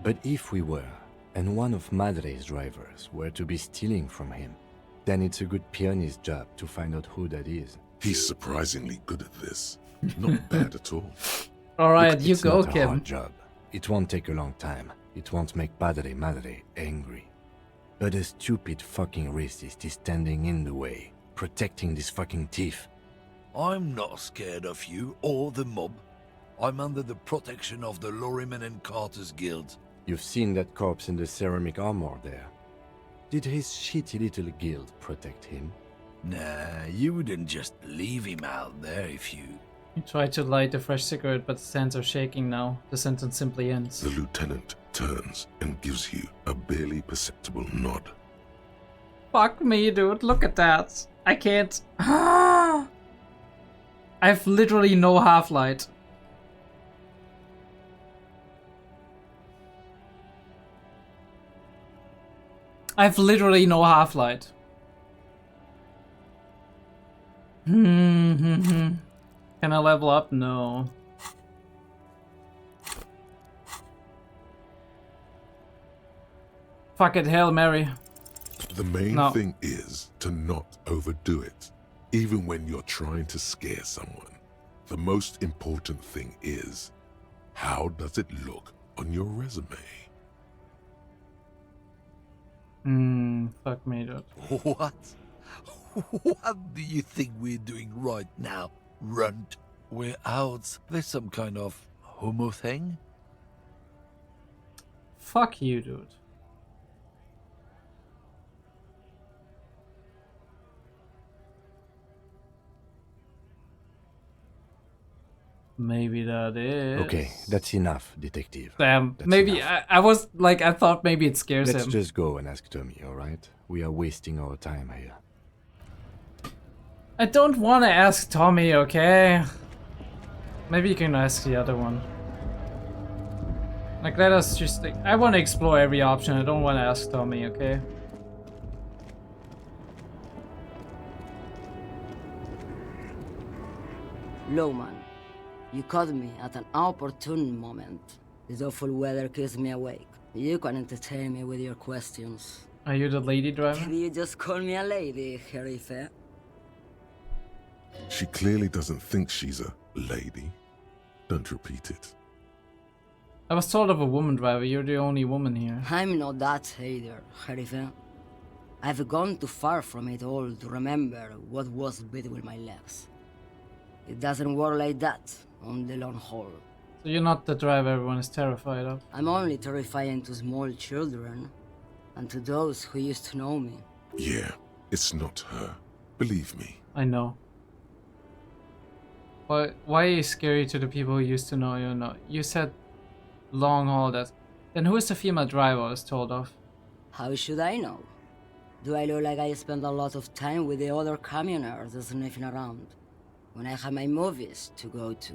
But if we were, and one of Madre's drivers were to be stealing from him, then it's a good peony's job to find out who that is. He's surprisingly good at this. Not bad at all. Alright, you It's go, not a Kim. hard job. It won't take a long time. It won't make Padre Madre angry. But a stupid fucking racist is standing in the way, protecting this fucking thief. I'm not scared of you or the mob. I'm under the protection of the Lorrymen and Carters Guild. You've seen that corpse in the ceramic armor there. Did his shitty little guild protect him? Nah, you wouldn't just leave him out there if you... You try to light a fresh cigarette, but his hands are shaking now. The sentence simply ends. The lieutenant turns and gives you a barely perceptible nod. Fuck me, dude. Look at that. I can't. I have literally no half-light. I have literally no half-light. Can I level up? No. Fuck it, Hail Mary. The main thing is to not overdo it, even when you're trying to scare someone. The most important thing is, how does it look on your resume? Fuck me, dude. What? What do you think we're doing right now, Runt? We're out. There's some kind of homo thing? Fuck you, dude. Maybe that is... Okay, that's enough, detective. Damn, That's maybe enough. I was like, I thought maybe it scares Let's him. just go and ask Tommy, alright? We are wasting our time here. I don't want to ask Tommy, okay? Maybe you can ask the other one. Like, let us just... Like, I want to explore every option. I don't want to ask Tommy, okay? Lowman, you caught me at an opportune moment. This awful weather keeps me awake. You can entertain me with your questions. Are you the lady driver? Can you just call me a lady, Herife? She clearly doesn't think she's a lady. Don't repeat it. I was told of a woman driver. You're the only woman here. I'm not that either, Herife. I've gone too far from it all to remember what was between my legs. It doesn't work like that on the long haul. So you're not the driver everyone is terrified of? I'm only terrifying to small children and to those who used to know me. Yeah, it's not her. Believe me. I know. Why are you scary to the people who used to know you? No, you said long haul. That. Then who is the female driver I was told of? How should I know? Do I look like I spend a lot of time with the other communers sniffing around when I have my movies to go to?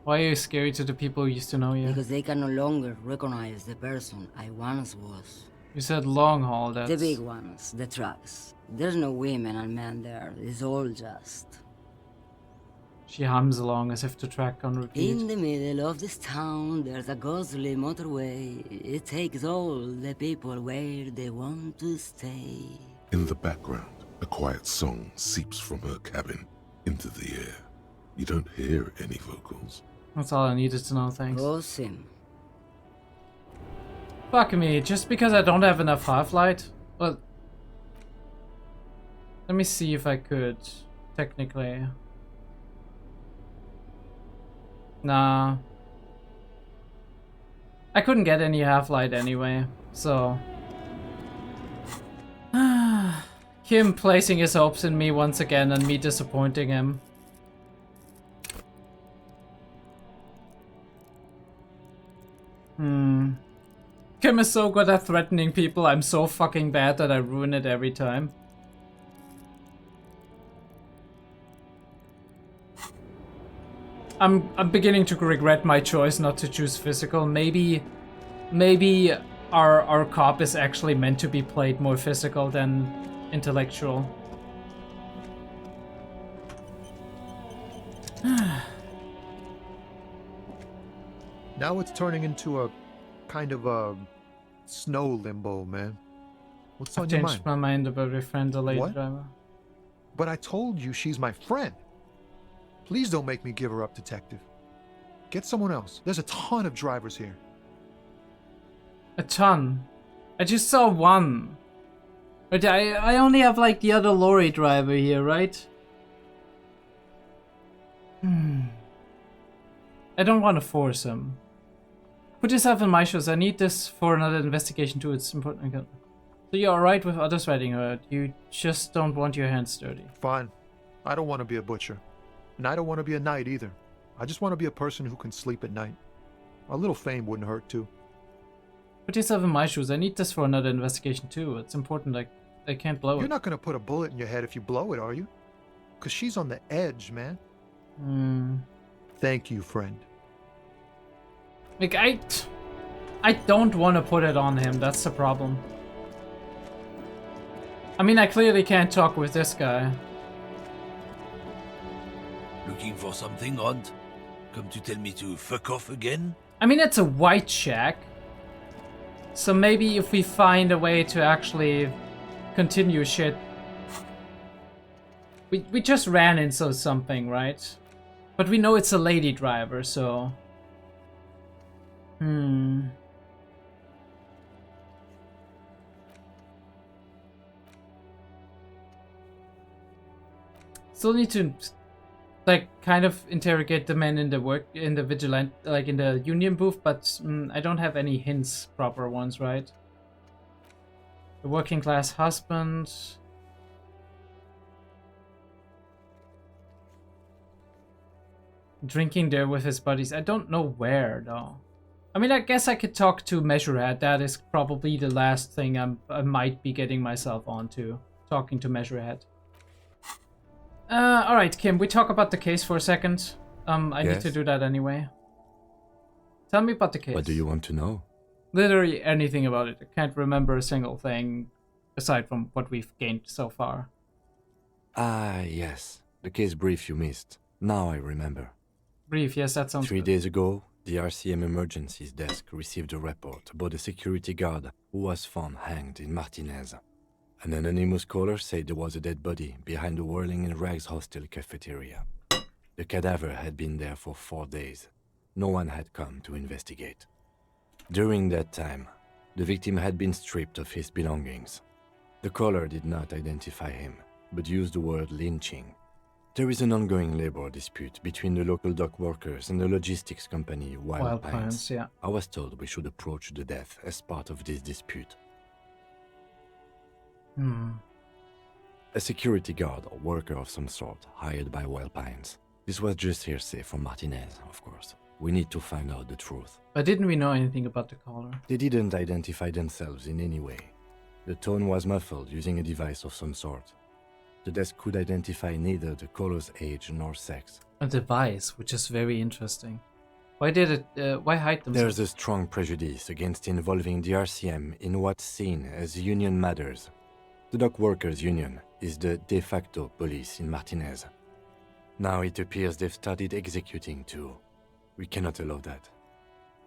Why are you scary to the people who used to know you? Because they can no longer recognize the person I once was. You said long haul. That's... The big ones, the trucks. There's no women and men there. It's all just... She hums along as if the track on repeat. In the middle of this town, there's a ghostly motorway. It takes all the people where they want to stay. In the background, a quiet song seeps from her cabin into the air. You don't hear any vocals. That's all I needed to know, thanks. Awesome. Fuck me, just because I don't have enough half-light? Well... Let me see if I could, technically. Nah. I couldn't get any half-light anyway, so... Him placing his hopes in me once again and me disappointing him. Kim is so good at threatening people, I'm so fucking bad that I ruin it every time. I'm beginning to regret my choice not to choose physical. Maybe our cop is actually meant to be played more physical than intellectual. Now it's turning into a kind of a snow limbo, man. What's on your mind? I've changed my mind about your friend, the lady What? driver. But I told you she's my friend. Please don't make me give her up, detective. Get someone else. There's a ton of drivers here. A ton. I just saw one. But I only have like the other lorry driver here, right? I don't want to force him. Put yourself in my shoes. I need this for another investigation too. It's important. So you're alright with others riding her. You just don't want your hands dirty. Fine. I don't want to be a butcher. And I don't want to be a knight either. I just want to be a person who can sleep at night. A little fame wouldn't hurt too. Put yourself in my shoes. I need this for another investigation too. It's important. Like, I can't blow it. You're not going to put a bullet in your head if you blow it, are you? Because she's on the edge, man. Thank you, friend. Like, I don't want to put it on him. That's the problem. I mean, I clearly can't talk with this guy. Looking for something, Hunt? Come to tell me to fuck off again? I mean, it's a white shack. So maybe if we find a way to actually continue shit. We just ran into something, right? But we know it's a lady driver, so... Still need to, like, kind of interrogate the men in the vigilante, like in the union booth, but I don't have any hints, proper ones, right? The working class husband. Drinking there with his buddies. I don't know where, though. I mean, I guess I could talk to Measurehead. That is probably the last thing I might be getting myself onto. Talking to Measurehead. Alright, Kim, we talk about the case for a second. I need to do that anyway. Tell me about the case. What do you want to know? Literally anything about it. I can't remember a single thing aside from what we've gained so far. Ah, yes. The case brief you missed. Now I remember. Brief, yes, that sounds 3 good. days ago, the RCM emergencies desk received a report about a security guard who was found hanged in Martinez. An anonymous caller said there was a dead body behind the Whirling in Rags hostel cafeteria. The cadaver had been there for 4 days. No one had come to investigate. During that time, the victim had been stripped of his belongings. The caller did not identify him, but used the word lynching. There is an ongoing labor dispute between the local dock workers and the logistics company Wild Pines. Yeah. I was told we should approach the death as part of this dispute. A security guard or worker of some sort hired by Wild Pines. This was just hearsay from Martinez, of course. We need to find out the truth. But didn't we know anything about the caller? They didn't identify themselves in any way. The tone was muffled using a device of some sort. The desk could identify neither the caller's age nor sex. A device, which is very interesting. Why did it? Why hide themselves? There's a strong prejudice against involving the RCM in what's seen as union matters. The dock workers' union is the de facto police in Martinez. Now it appears they've started executing too. We cannot allow that.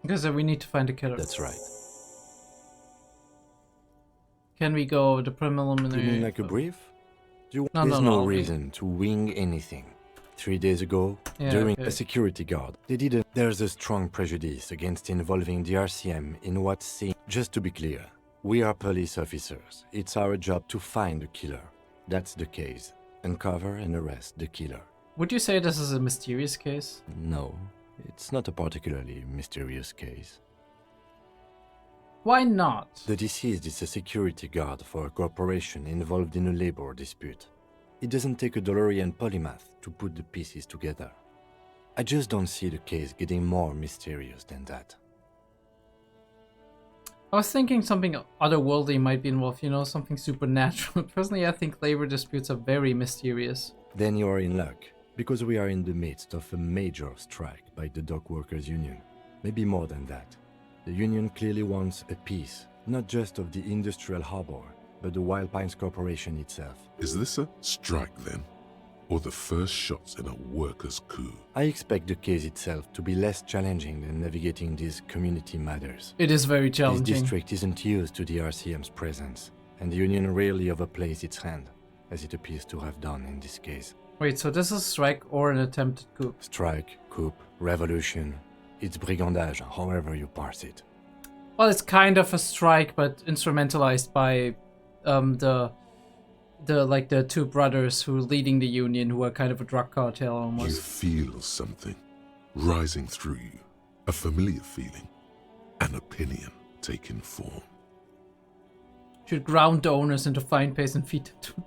Because we need to find the killer. That's right. Can we go the preliminary? You mean like a brief? There's no reason to wing anything. 3 days ago, during a security guard, they didn't. There's a strong prejudice against involving the RCM in what's seen. Just to be clear, we are police officers. It's our job to find the killer. That's the case. Uncover and arrest the killer. Would you say this is a mysterious case? No, it's not a particularly mysterious case. Why not? The deceased is a security guard for a corporation involved in a labor dispute. It doesn't take a DeLorean polymath to put the pieces together. I just don't see the case getting more mysterious than that. I was thinking something otherworldly might be involved, you know, something supernatural. Personally, I think labor disputes are very mysterious. Then you are in luck, because we are in the midst of a major strike by the dock workers' union. Maybe more than that. The union clearly wants a piece, not just of the industrial harbor, but the Wild Pines Corporation itself. Is this a strike then? Or the first shots in a workers' coup? I expect the case itself to be less challenging than navigating these community matters. It is very challenging. This district isn't used to the RCM's presence, and the union rarely overplays its hand, as it appears to have done in this case. Wait, so this is a strike or an attempted coup? Strike, coup, revolution. It's brigandage, however you parse it. Well, it's kind of a strike, but instrumentalized by the two brothers who are leading the union, who are kind of a drug cartel almost. You feel something rising through you, a familiar feeling, an opinion taking form. Should ground the owners into fine paste and feed them to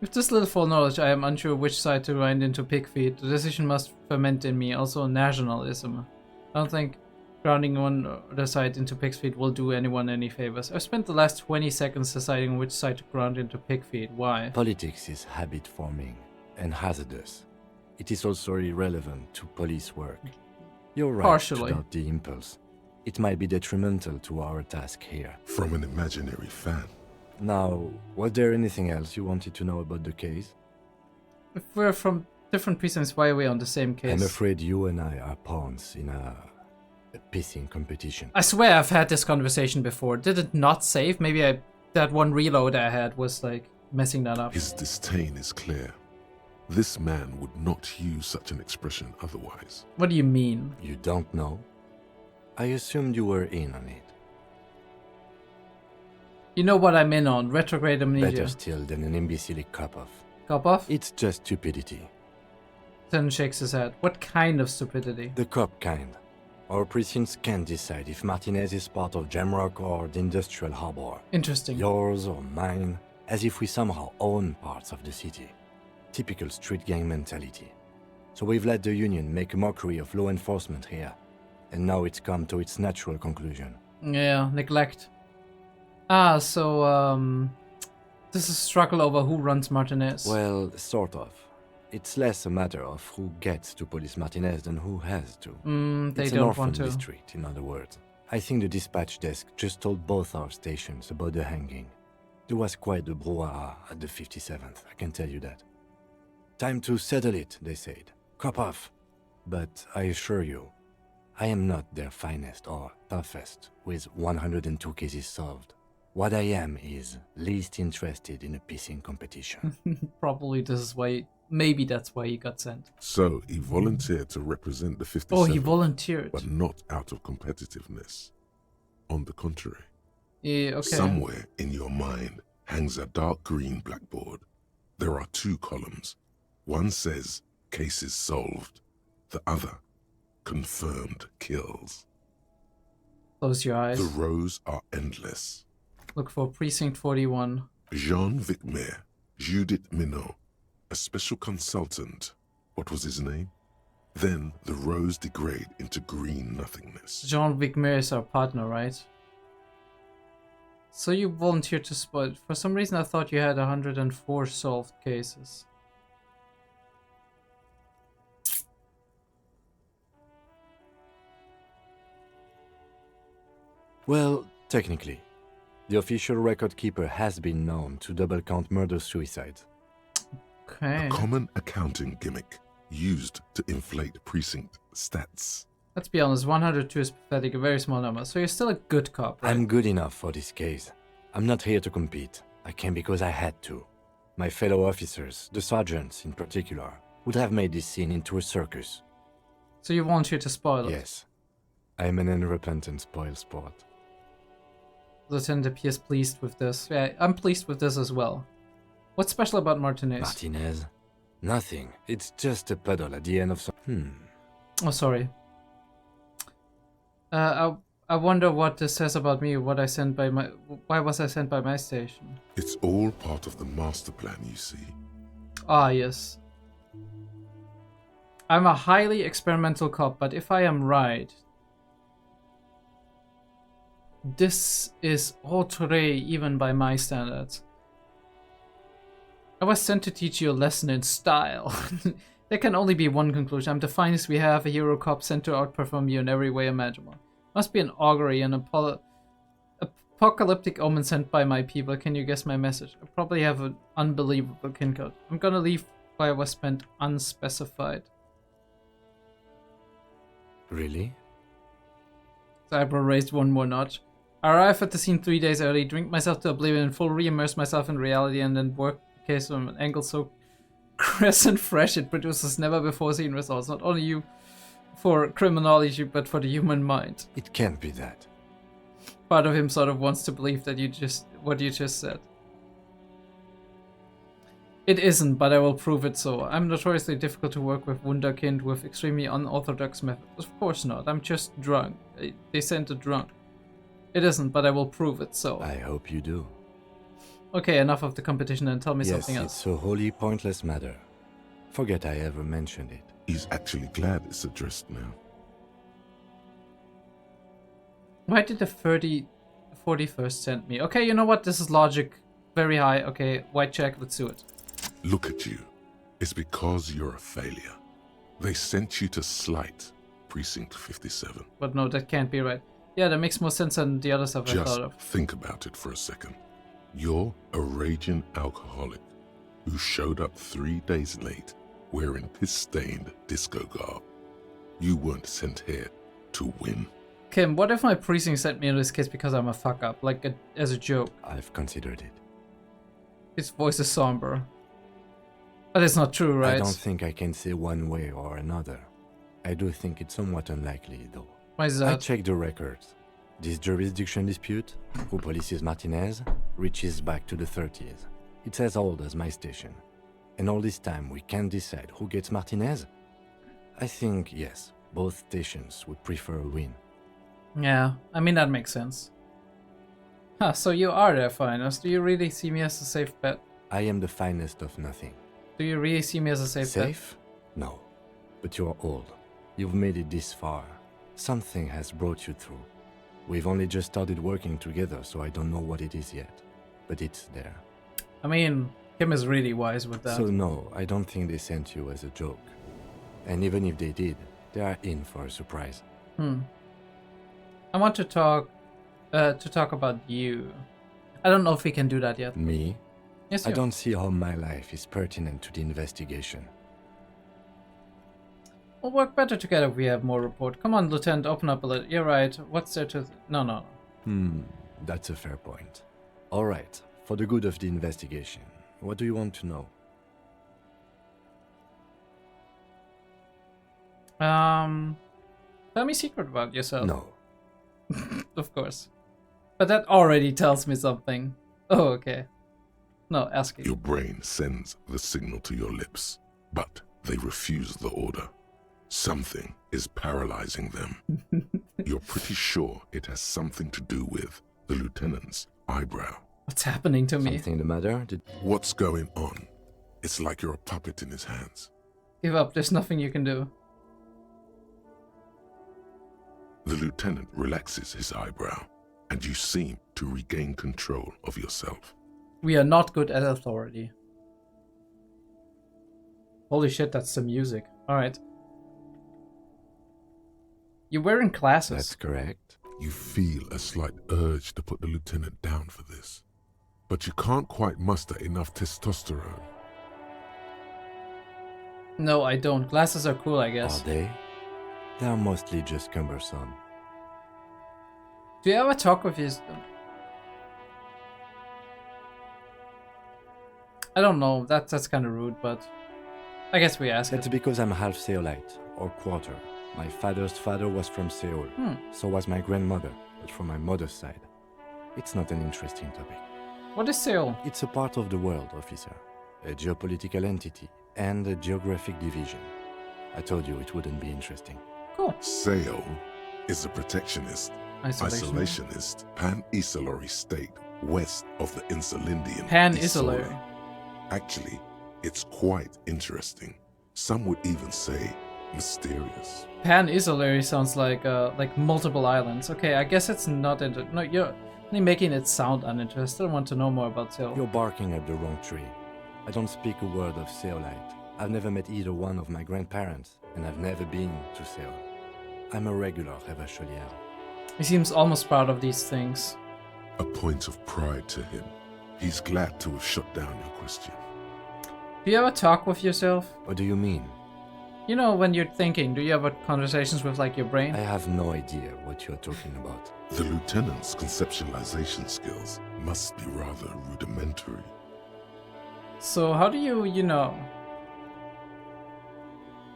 With this little foreknowledge, I am unsure which side to grind into pig feet. The decision must ferment in me, also nationalism. I don't think grounding one or the side into pig's feet will do anyone any favors. I've spent the last 20 seconds deciding which side to ground into pig feet. Why? Politics is habit forming and hazardous. It is also irrelevant to police work. You're right Partially. to doubt the impulse. It might be detrimental to our task here. From an imaginary fan. Now, was there anything else you wanted to know about the case? If we're from different precincts, why are we on the same case? I'm afraid you and I are pawns in a pissing competition. I swear I've had this conversation before. Did it not save? Maybe that one reload I had was like messing that up. His disdain is clear. This man would not use such an expression otherwise. What do you mean? You don't know? I assumed you were in on it. You know what I'm in on. Retrograde amnesia. Better still than an imbecilic cop-off. Cop-off? It's just stupidity. Then shakes his head. What kind of stupidity? The cop kind. Our precincts can't decide if Martinez is part of Jamrock or the Industrial Harbor. Interesting. Yours or mine, as if we somehow own parts of the city. Typical street gang mentality. So we've let the Union make a mockery of law enforcement here. And now it's come to its natural conclusion. Yeah, neglect. So, this is a struggle over who runs Martinez. Well, sort of. It's less a matter of who gets to police Martinez than who has to. They it's don't an orphan want to. district, in other words. I think the dispatch desk just told both our stations about the hanging. There was quite the brouhaha at the 57th, I can tell you that. Time to settle it, they said. Cop off. But I assure you, I am not their finest or toughest, with 102 cases solved. What I am is least interested in a pissing competition. Probably this is why, maybe that's why he got sent. So he volunteered to represent the 57th. Oh, he volunteered. But not out of competitiveness. On the contrary. Yeah, okay. Somewhere in your mind hangs a dark green blackboard. There are two columns. One says, cases solved. The other, confirmed kills. Close your eyes. The rows are endless. Look for Precinct 41. Jean Vicmer, Judith Minot, a special consultant. What was his name? Then the rows degrade into green nothingness. Jean-Vic Mir is our partner, right? So you volunteered to spot. For some reason I thought you had 104 solved cases. Well, technically. The official record keeper has been known to double count murder-suicides. Okay. A common accounting gimmick used to inflate precinct stats. Let's be honest, 102 is pathetic, a very small number. So you're still a good cop, right? I'm good enough for this case. I'm not here to compete. I came because I had to. My fellow officers, the sergeants in particular, would have made this scene into a circus. So you volunteered to spoil it? Yes. I am an unrepentant spoilsport. Lieutenant appears pleased with this. Yeah, I'm pleased with this as well. What's special about Martinez? Martinez? Nothing. It's just a puddle at the end of some... Oh, sorry. I wonder what this says about me, what I sent by my... Why was I sent by my station? It's all part of the master plan, you see. Ah, yes. I'm a highly experimental cop, but if I am right... This is outre even by my standards. I was sent to teach you a lesson in style. There can only be one conclusion. I'm the finest we have, a hero cop sent to outperform you in every way imaginable. Must be an augury, an apocalyptic omen sent by my people. Can you guess my message? I probably have an unbelievable kin code. I'm gonna leave where I was spent unspecified. Really? The eyebrow raised one more notch. I arrive at the scene 3 days early, drink myself to oblivion, full re-immerse myself in reality, and then work the case from an angle so crisp and fresh it produces never before seen results. Not only you for criminology, but for the human mind. It can't be that. Part of him sort of wants to believe that what you just said. It isn't, but I will prove it so. I'm notoriously difficult to work with, wunderkind with extremely unorthodox methods. Of course not, I'm just drunk. They sent a drunk. It isn't, but I will prove it so. I hope you do. Okay, enough of the competition and tell me Yes, something else. it's a wholly pointless matter. Forget I ever mentioned it. He's actually glad it's addressed now. Why did the 41st send me? Okay, you know what? This is logic. Very high. Okay, white check. Let's do it. Look at you. It's because you're a failure. They sent you to slight Precinct 57. But no, that can't be right. Yeah, that makes more sense than the other stuff I thought Just of. think about it for a second. You're a raging alcoholic who showed up 3 days late wearing piss-stained disco garb. You weren't sent here to win. Kim, what if my precinct sent me in this case because I'm a fuck up, like as a joke? I've considered it. His voice is somber. But it's not true, right? I don't think I can say one way or another. I do think it's somewhat unlikely, though. Why is that? I checked the records. This jurisdiction dispute, who polices Martinez, reaches back to the 30s. It's as old as my station. And all this time we can't decide who gets Martinez? I think, yes, both stations would prefer a win. Yeah, I mean that makes sense. Huh, so you are their finest. Do you really see me as a safe bet? I am the finest of nothing. Do you really see me as a safe bet? Safe? No. But you're old. You've made it this far. Something has brought you through. We've only just started working together, so I don't know what it is yet. But it's there. I mean, Kim is really wise with that. So no, I don't think they sent you as a joke. And even if they did, they are in for a surprise. I want to talk about you. I don't know if we can do that yet. Me? Yes, I don't see how my life is pertinent to the investigation. We'll work better together if we have more report. Come on, Lieutenant, open up a little. You're right. What's there to... No. That's a fair point. All right, for the good of the investigation, what do you want to know? Tell me a secret about yourself. No. Of course. But that already tells me something. Oh, okay. No, ask it. Your brain sends the signal to your lips, but they refuse the order. Something is paralyzing them. You're pretty sure it has something to do with the lieutenant's eyebrow. What's happening to me? Something the matter? What's going on? It's like you're a puppet in his hands. Give up, there's nothing you can do. The lieutenant relaxes his eyebrow, and you seem to regain control of yourself. We are not good at authority. Holy shit, that's some music. Alright. You're wearing glasses. That's correct. You feel a slight urge to put the lieutenant down for this, but you can't quite muster enough testosterone. No, I don't. Glasses are cool, I guess. Are they? They are mostly just cumbersome. Do you ever talk with his... I don't know, that's kind of rude, but I guess we ask It's it. because I'm half Seolite, or quarter. My father's father was from Seoul. So was my grandmother, but from my mother's side. It's not an interesting topic. What is Seoul? It's a part of the world, officer. A geopolitical entity and a geographic division. I told you it wouldn't be interesting. Cool. Seoul is a protectionist, Isolation. isolationist, pan-Isolary state west of the Insulindian Pan-Isolary. Isole. Actually, it's quite interesting. Some would even say mysterious. Pan-Isolary sounds like multiple islands. Okay, I guess it's not no, you're only making it sound uninteresting. I want to know more about Seoul. You're barking at the wrong tree. I don't speak a word of Seolite. I've never met either one of my grandparents, and I've never been to Seoul. I'm a regular Revacholier. He seems almost proud of these things. A point of pride to him. He's glad to have shut down your question. Do you ever talk with yourself? What do you mean? You know, when you're thinking, do you ever conversations with like your brain? I have no idea what you're talking about. The lieutenant's conceptualization skills must be rather rudimentary. So how do you know?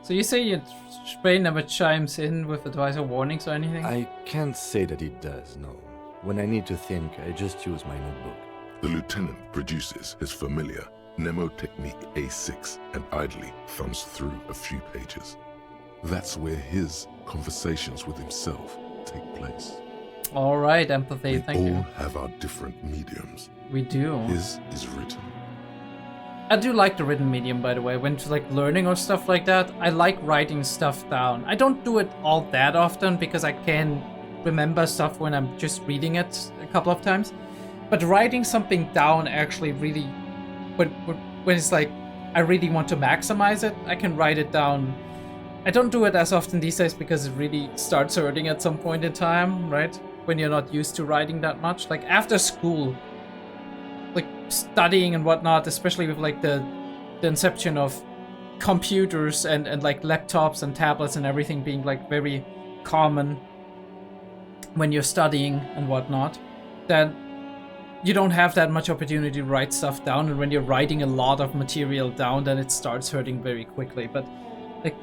So you say your brain never chimes in with advice or warnings or anything? I can't say that it does, no. When I need to think, I just use my notebook. The lieutenant produces his familiar mnemotechnique A6 and idly thumbs through a few pages. That's where his conversations with himself take place. Alright, empathy, thank we you. all have our different mediums, We do. His is written. I do like the written medium, by the way. When to like learning or stuff like that, I like writing stuff down. I don't do it all that often because I can remember stuff when I'm just reading it a couple of times. But writing something down actually really, when it's like I really want to maximize it, I can write it down. I don't do it as often these days because it really starts hurting at some point in time, right? When you're not used to writing that much. Like after school, like studying and whatnot, especially with like the inception of computers and like laptops and tablets and everything being like very common when you're studying and whatnot, then you don't have that much opportunity to write stuff down. And when you're writing a lot of material down, then it starts hurting very quickly. But like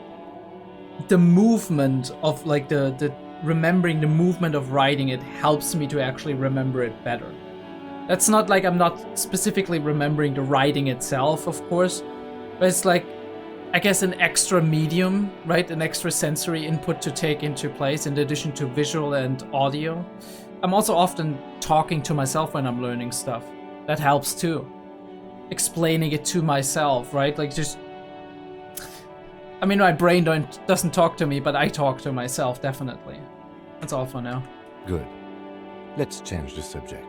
the movement of like the remembering the movement of writing, it helps me to actually remember it better. That's not like I'm not specifically remembering the writing itself, of course, but it's like, I guess, an extra medium, right? An extra sensory input to take into place in addition to visual and audio. I'm also often talking to myself when I'm learning stuff. That helps too. Explaining it to myself, right? Like just, I mean, my brain doesn't talk to me, but I talk to myself, definitely. That's all for now. Good. Let's change the subject.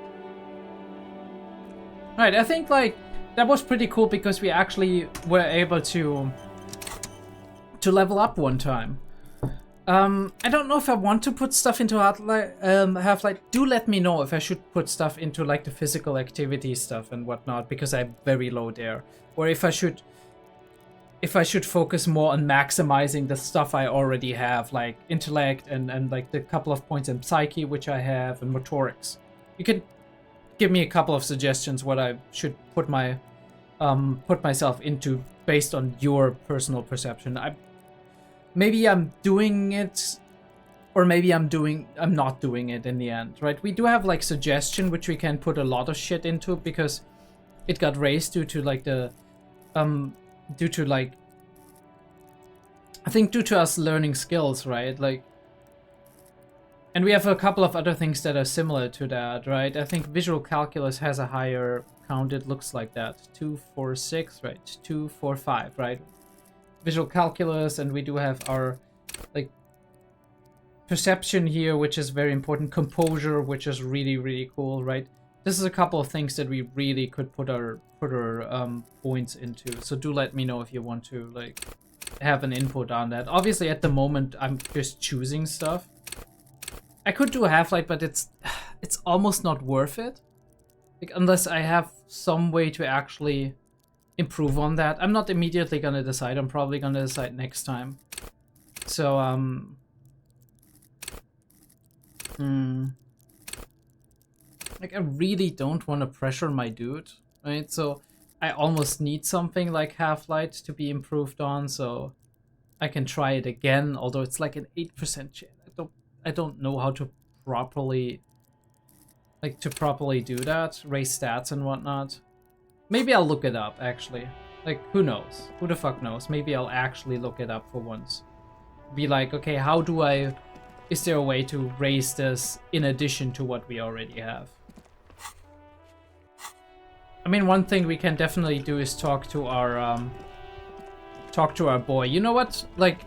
Right, I think like that was pretty cool because we actually were able to level up one time. I don't know if I want to put stuff into Half-Life. Do let me know if I should put stuff into like the physical activity stuff and whatnot, because I'm very low there, or if I should focus more on maximizing the stuff I already have, like intellect and like the couple of points in psyche which I have, and motorics. You can give me a couple of suggestions what I should put myself into based on your personal perception. Maybe I'm doing it, or maybe I'm not doing it in the end, right? We do have like suggestion which we can put a lot of shit into because it got raised due to like I think due to us learning skills, right? Like, and we have a couple of other things that are similar to that, right? I think visual calculus has a higher count. It looks like that. 2, 4, 6, right? 2, 4, 5, right? Visual calculus, and we do have our like perception here, which is very important. Composure, which is really, really cool, right? This is a couple of things that we really could put our points into. So do let me know if you want to like have an input on that. Obviously, at the moment, I'm just choosing stuff. I could do a Half-Life, but it's almost not worth it. Like, unless I have some way to actually improve on that. I'm not immediately gonna decide. I'm probably gonna decide next time. So, like, I really don't want to pressure my dude, right? So I almost need something like Half-Life to be improved on, so I can try it again, although it's like an 8% chance. I don't know how to properly do that, raise stats and whatnot. Maybe I'll look it up, actually. Like, who knows? Who the fuck knows? Maybe I'll actually look it up for once. Be like, okay, is there a way to raise this in addition to what we already have? I mean, one thing we can definitely do is talk to our boy. You know what? Like,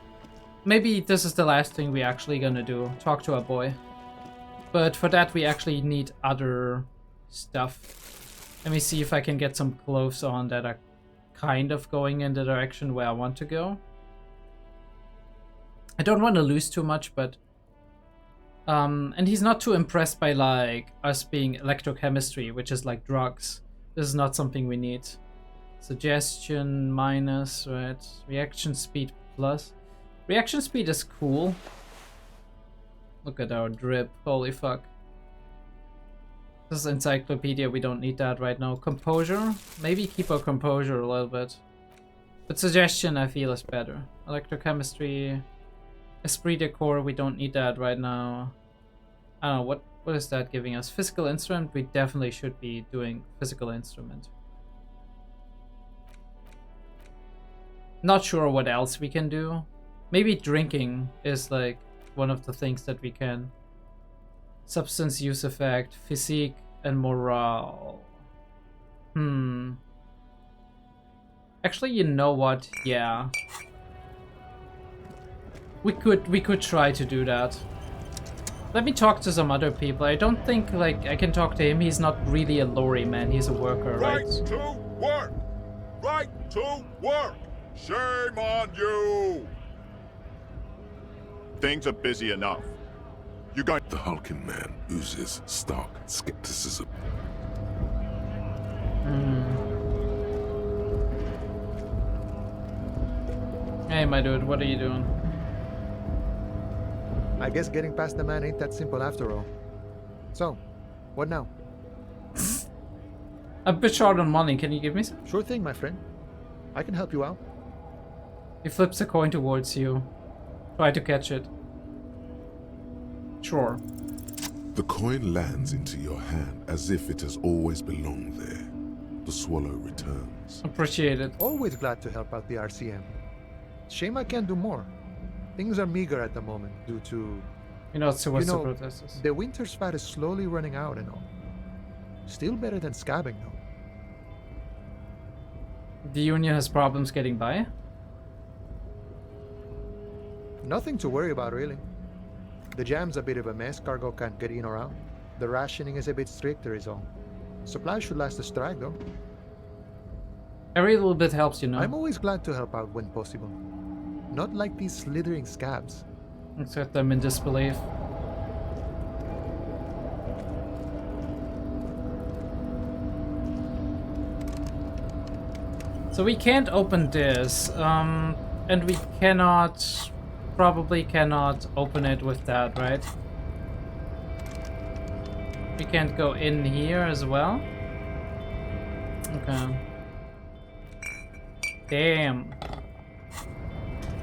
maybe this is the last thing we're actually gonna do. Talk to our boy. But for that, we actually need other stuff. Let me see if I can get some clothes on that are kind of going in the direction where I want to go. I don't want to lose too much, but... and he's not too impressed by, like, us being electrochemistry, which is like drugs. This is not something we need. Suggestion minus, right? Reaction speed plus. Reaction speed is cool. Look at our drip. Holy fuck. This is encyclopedia. We don't need that right now. Composure? Maybe keep our composure a little bit. But suggestion I feel is better. Electrochemistry. Esprit de corps. We don't need that right now. I don't know. What is that giving us? Physical instrument? We definitely should be doing physical instrument. Not sure what else we can do. Maybe drinking is like one of the things that we can. Substance use effect, physique, and morale. Actually, you know what? Yeah. We could try to do that. Let me talk to some other people. I don't think, like, I can talk to him. He's not really a lorry man. He's a worker, right? Right to work! Right to work! Shame on you! Things are busy enough. You got... The hulking man oozes stark skepticism. Hey, my dude, what are you doing? I guess getting past the man ain't that simple after all. So, what now? A bit short on money. Can you give me some? Sure thing, my friend. I can help you out. He flips a coin towards you. Try to catch it. Sure. The coin lands into your hand as if it has always belonged there. The swallow returns. Appreciate it. Always glad to help out the RCM. Shame I can't do more. Things are meager at the moment due to... protesters. The winter's fat is slowly running out and all. Still better than scabbing though. The Union has problems getting by? Nothing to worry about really. The jam's a bit of a mess, cargo can't get in or out. The rationing is a bit stricter is all. Supplies should last the strike though. Every little bit helps, you know. I'm always glad to help out when possible. Not like these slithering scabs. Except I'm in disbelief. So we can't open this, and we probably cannot open it with that, right? We can't go in here as well? Okay. Damn.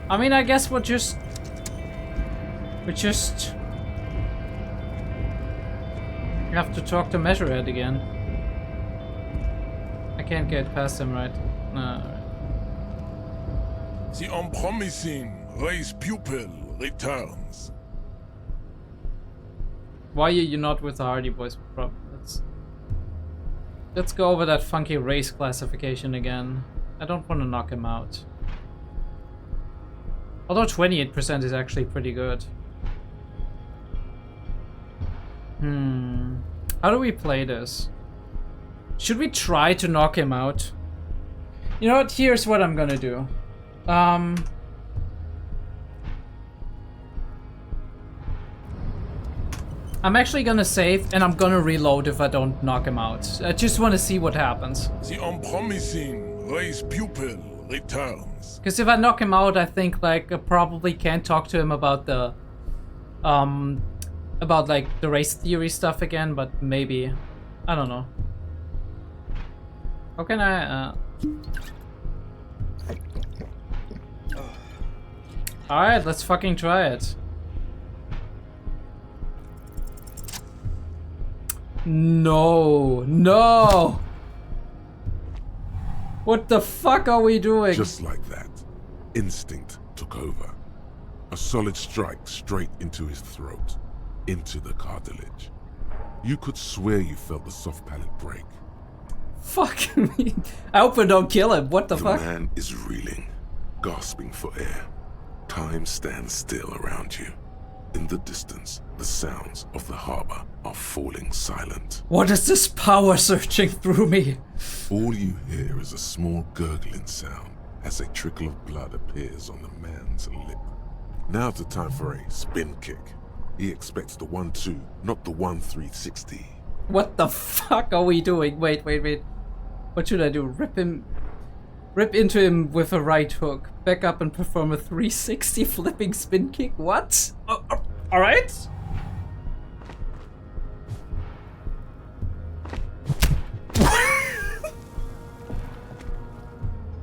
I mean, I guess we just have to talk to Measurehead again. I can't get past him, right? No. The unpromising race pupil returns. Why are you not with the Hardy Boys? Let's go over that funky race classification again. I don't want to knock him out. Although 28% is actually pretty good. How do we play this? Should we try to knock him out? You know what? Here's what I'm gonna do. I'm actually gonna save and I'm gonna reload if I don't knock him out. I just want to see what happens. The unpromising race pupil returns. Because if I knock him out, I think like I probably can't talk to him about the about like the race theory stuff again, but maybe. I don't know. How can I Alright, let's fucking try it. No, no! What the fuck are we doing? Just like that, instinct took over. A solid strike straight into his throat, into the cartilage. You could swear you felt the soft palate break. Fuck me. I hope I don't kill him. What the fuck? The man is reeling, gasping for air. Time stands still around you. In the distance, the sounds of the harbor are falling silent. What is this power surging through me? All you hear is a small gurgling sound as a trickle of blood appears on the man's lip. Now's the time for a spin kick. He expects the 1-2, not the 1-3-60. What the fuck are we doing? Wait. What should I do? Rip into him with a right hook. Back up and perform a 360 flipping spin kick? What? Alright?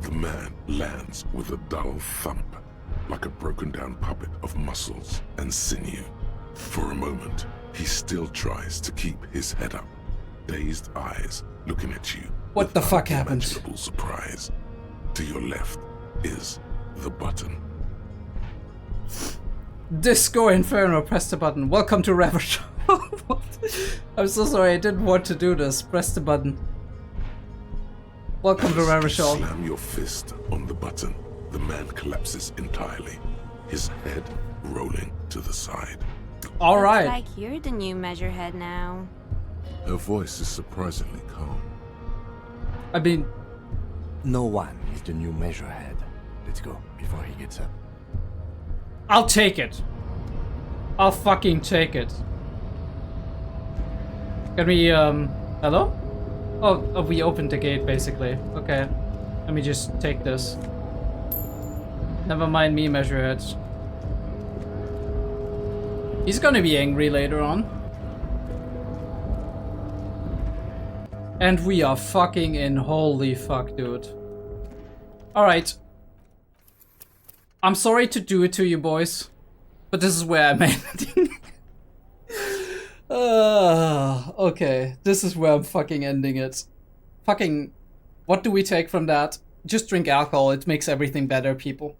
The man lands with a dull thump, like a broken down puppet of muscles and sinew. For a moment, he still tries to keep his head up, dazed eyes looking at you. What the fuck happened? Unimaginable surprise. To your left is the button. Disco Inferno, press the button. Welcome to Ravage. I'm so sorry, I didn't want to do this. Press the button. Welcome to As you Revachol. slam your fist on the button, the man collapses entirely, his head rolling to the side. All right. Looks like you're the new measurehead now. Her voice is surprisingly calm. I mean, no one is the new measurehead. Let's go before he gets up. I'll take it. I'll fucking take it. Can we, hello? Oh, we opened the gate, basically. Okay. Let me just take this. Never mind me, measureheads. He's gonna be angry later on. And we are fucking in. Holy fuck, dude. Alright. I'm sorry to do it to you, boys. But this is where I'm ending. Okay. This is where I'm fucking ending it. Fucking... What do we take from that? Just drink alcohol. It makes everything better, people.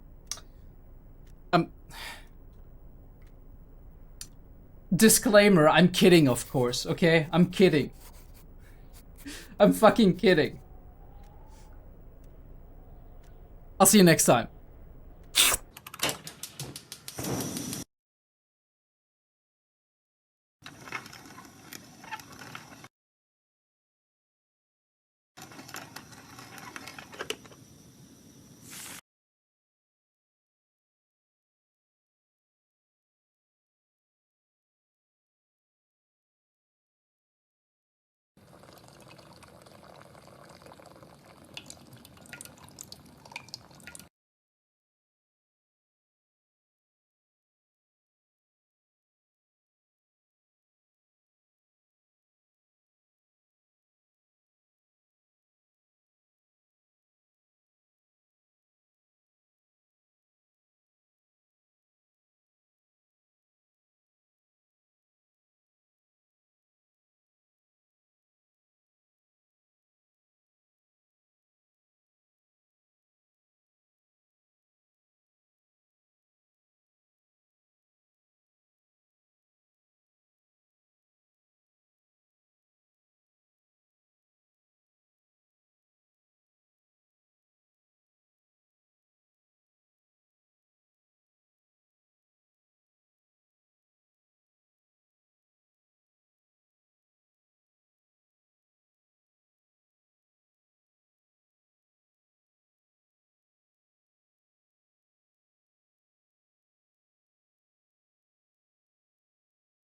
Disclaimer, I'm kidding, of course, okay? I'm kidding. I'm fucking kidding. I'll see you next time.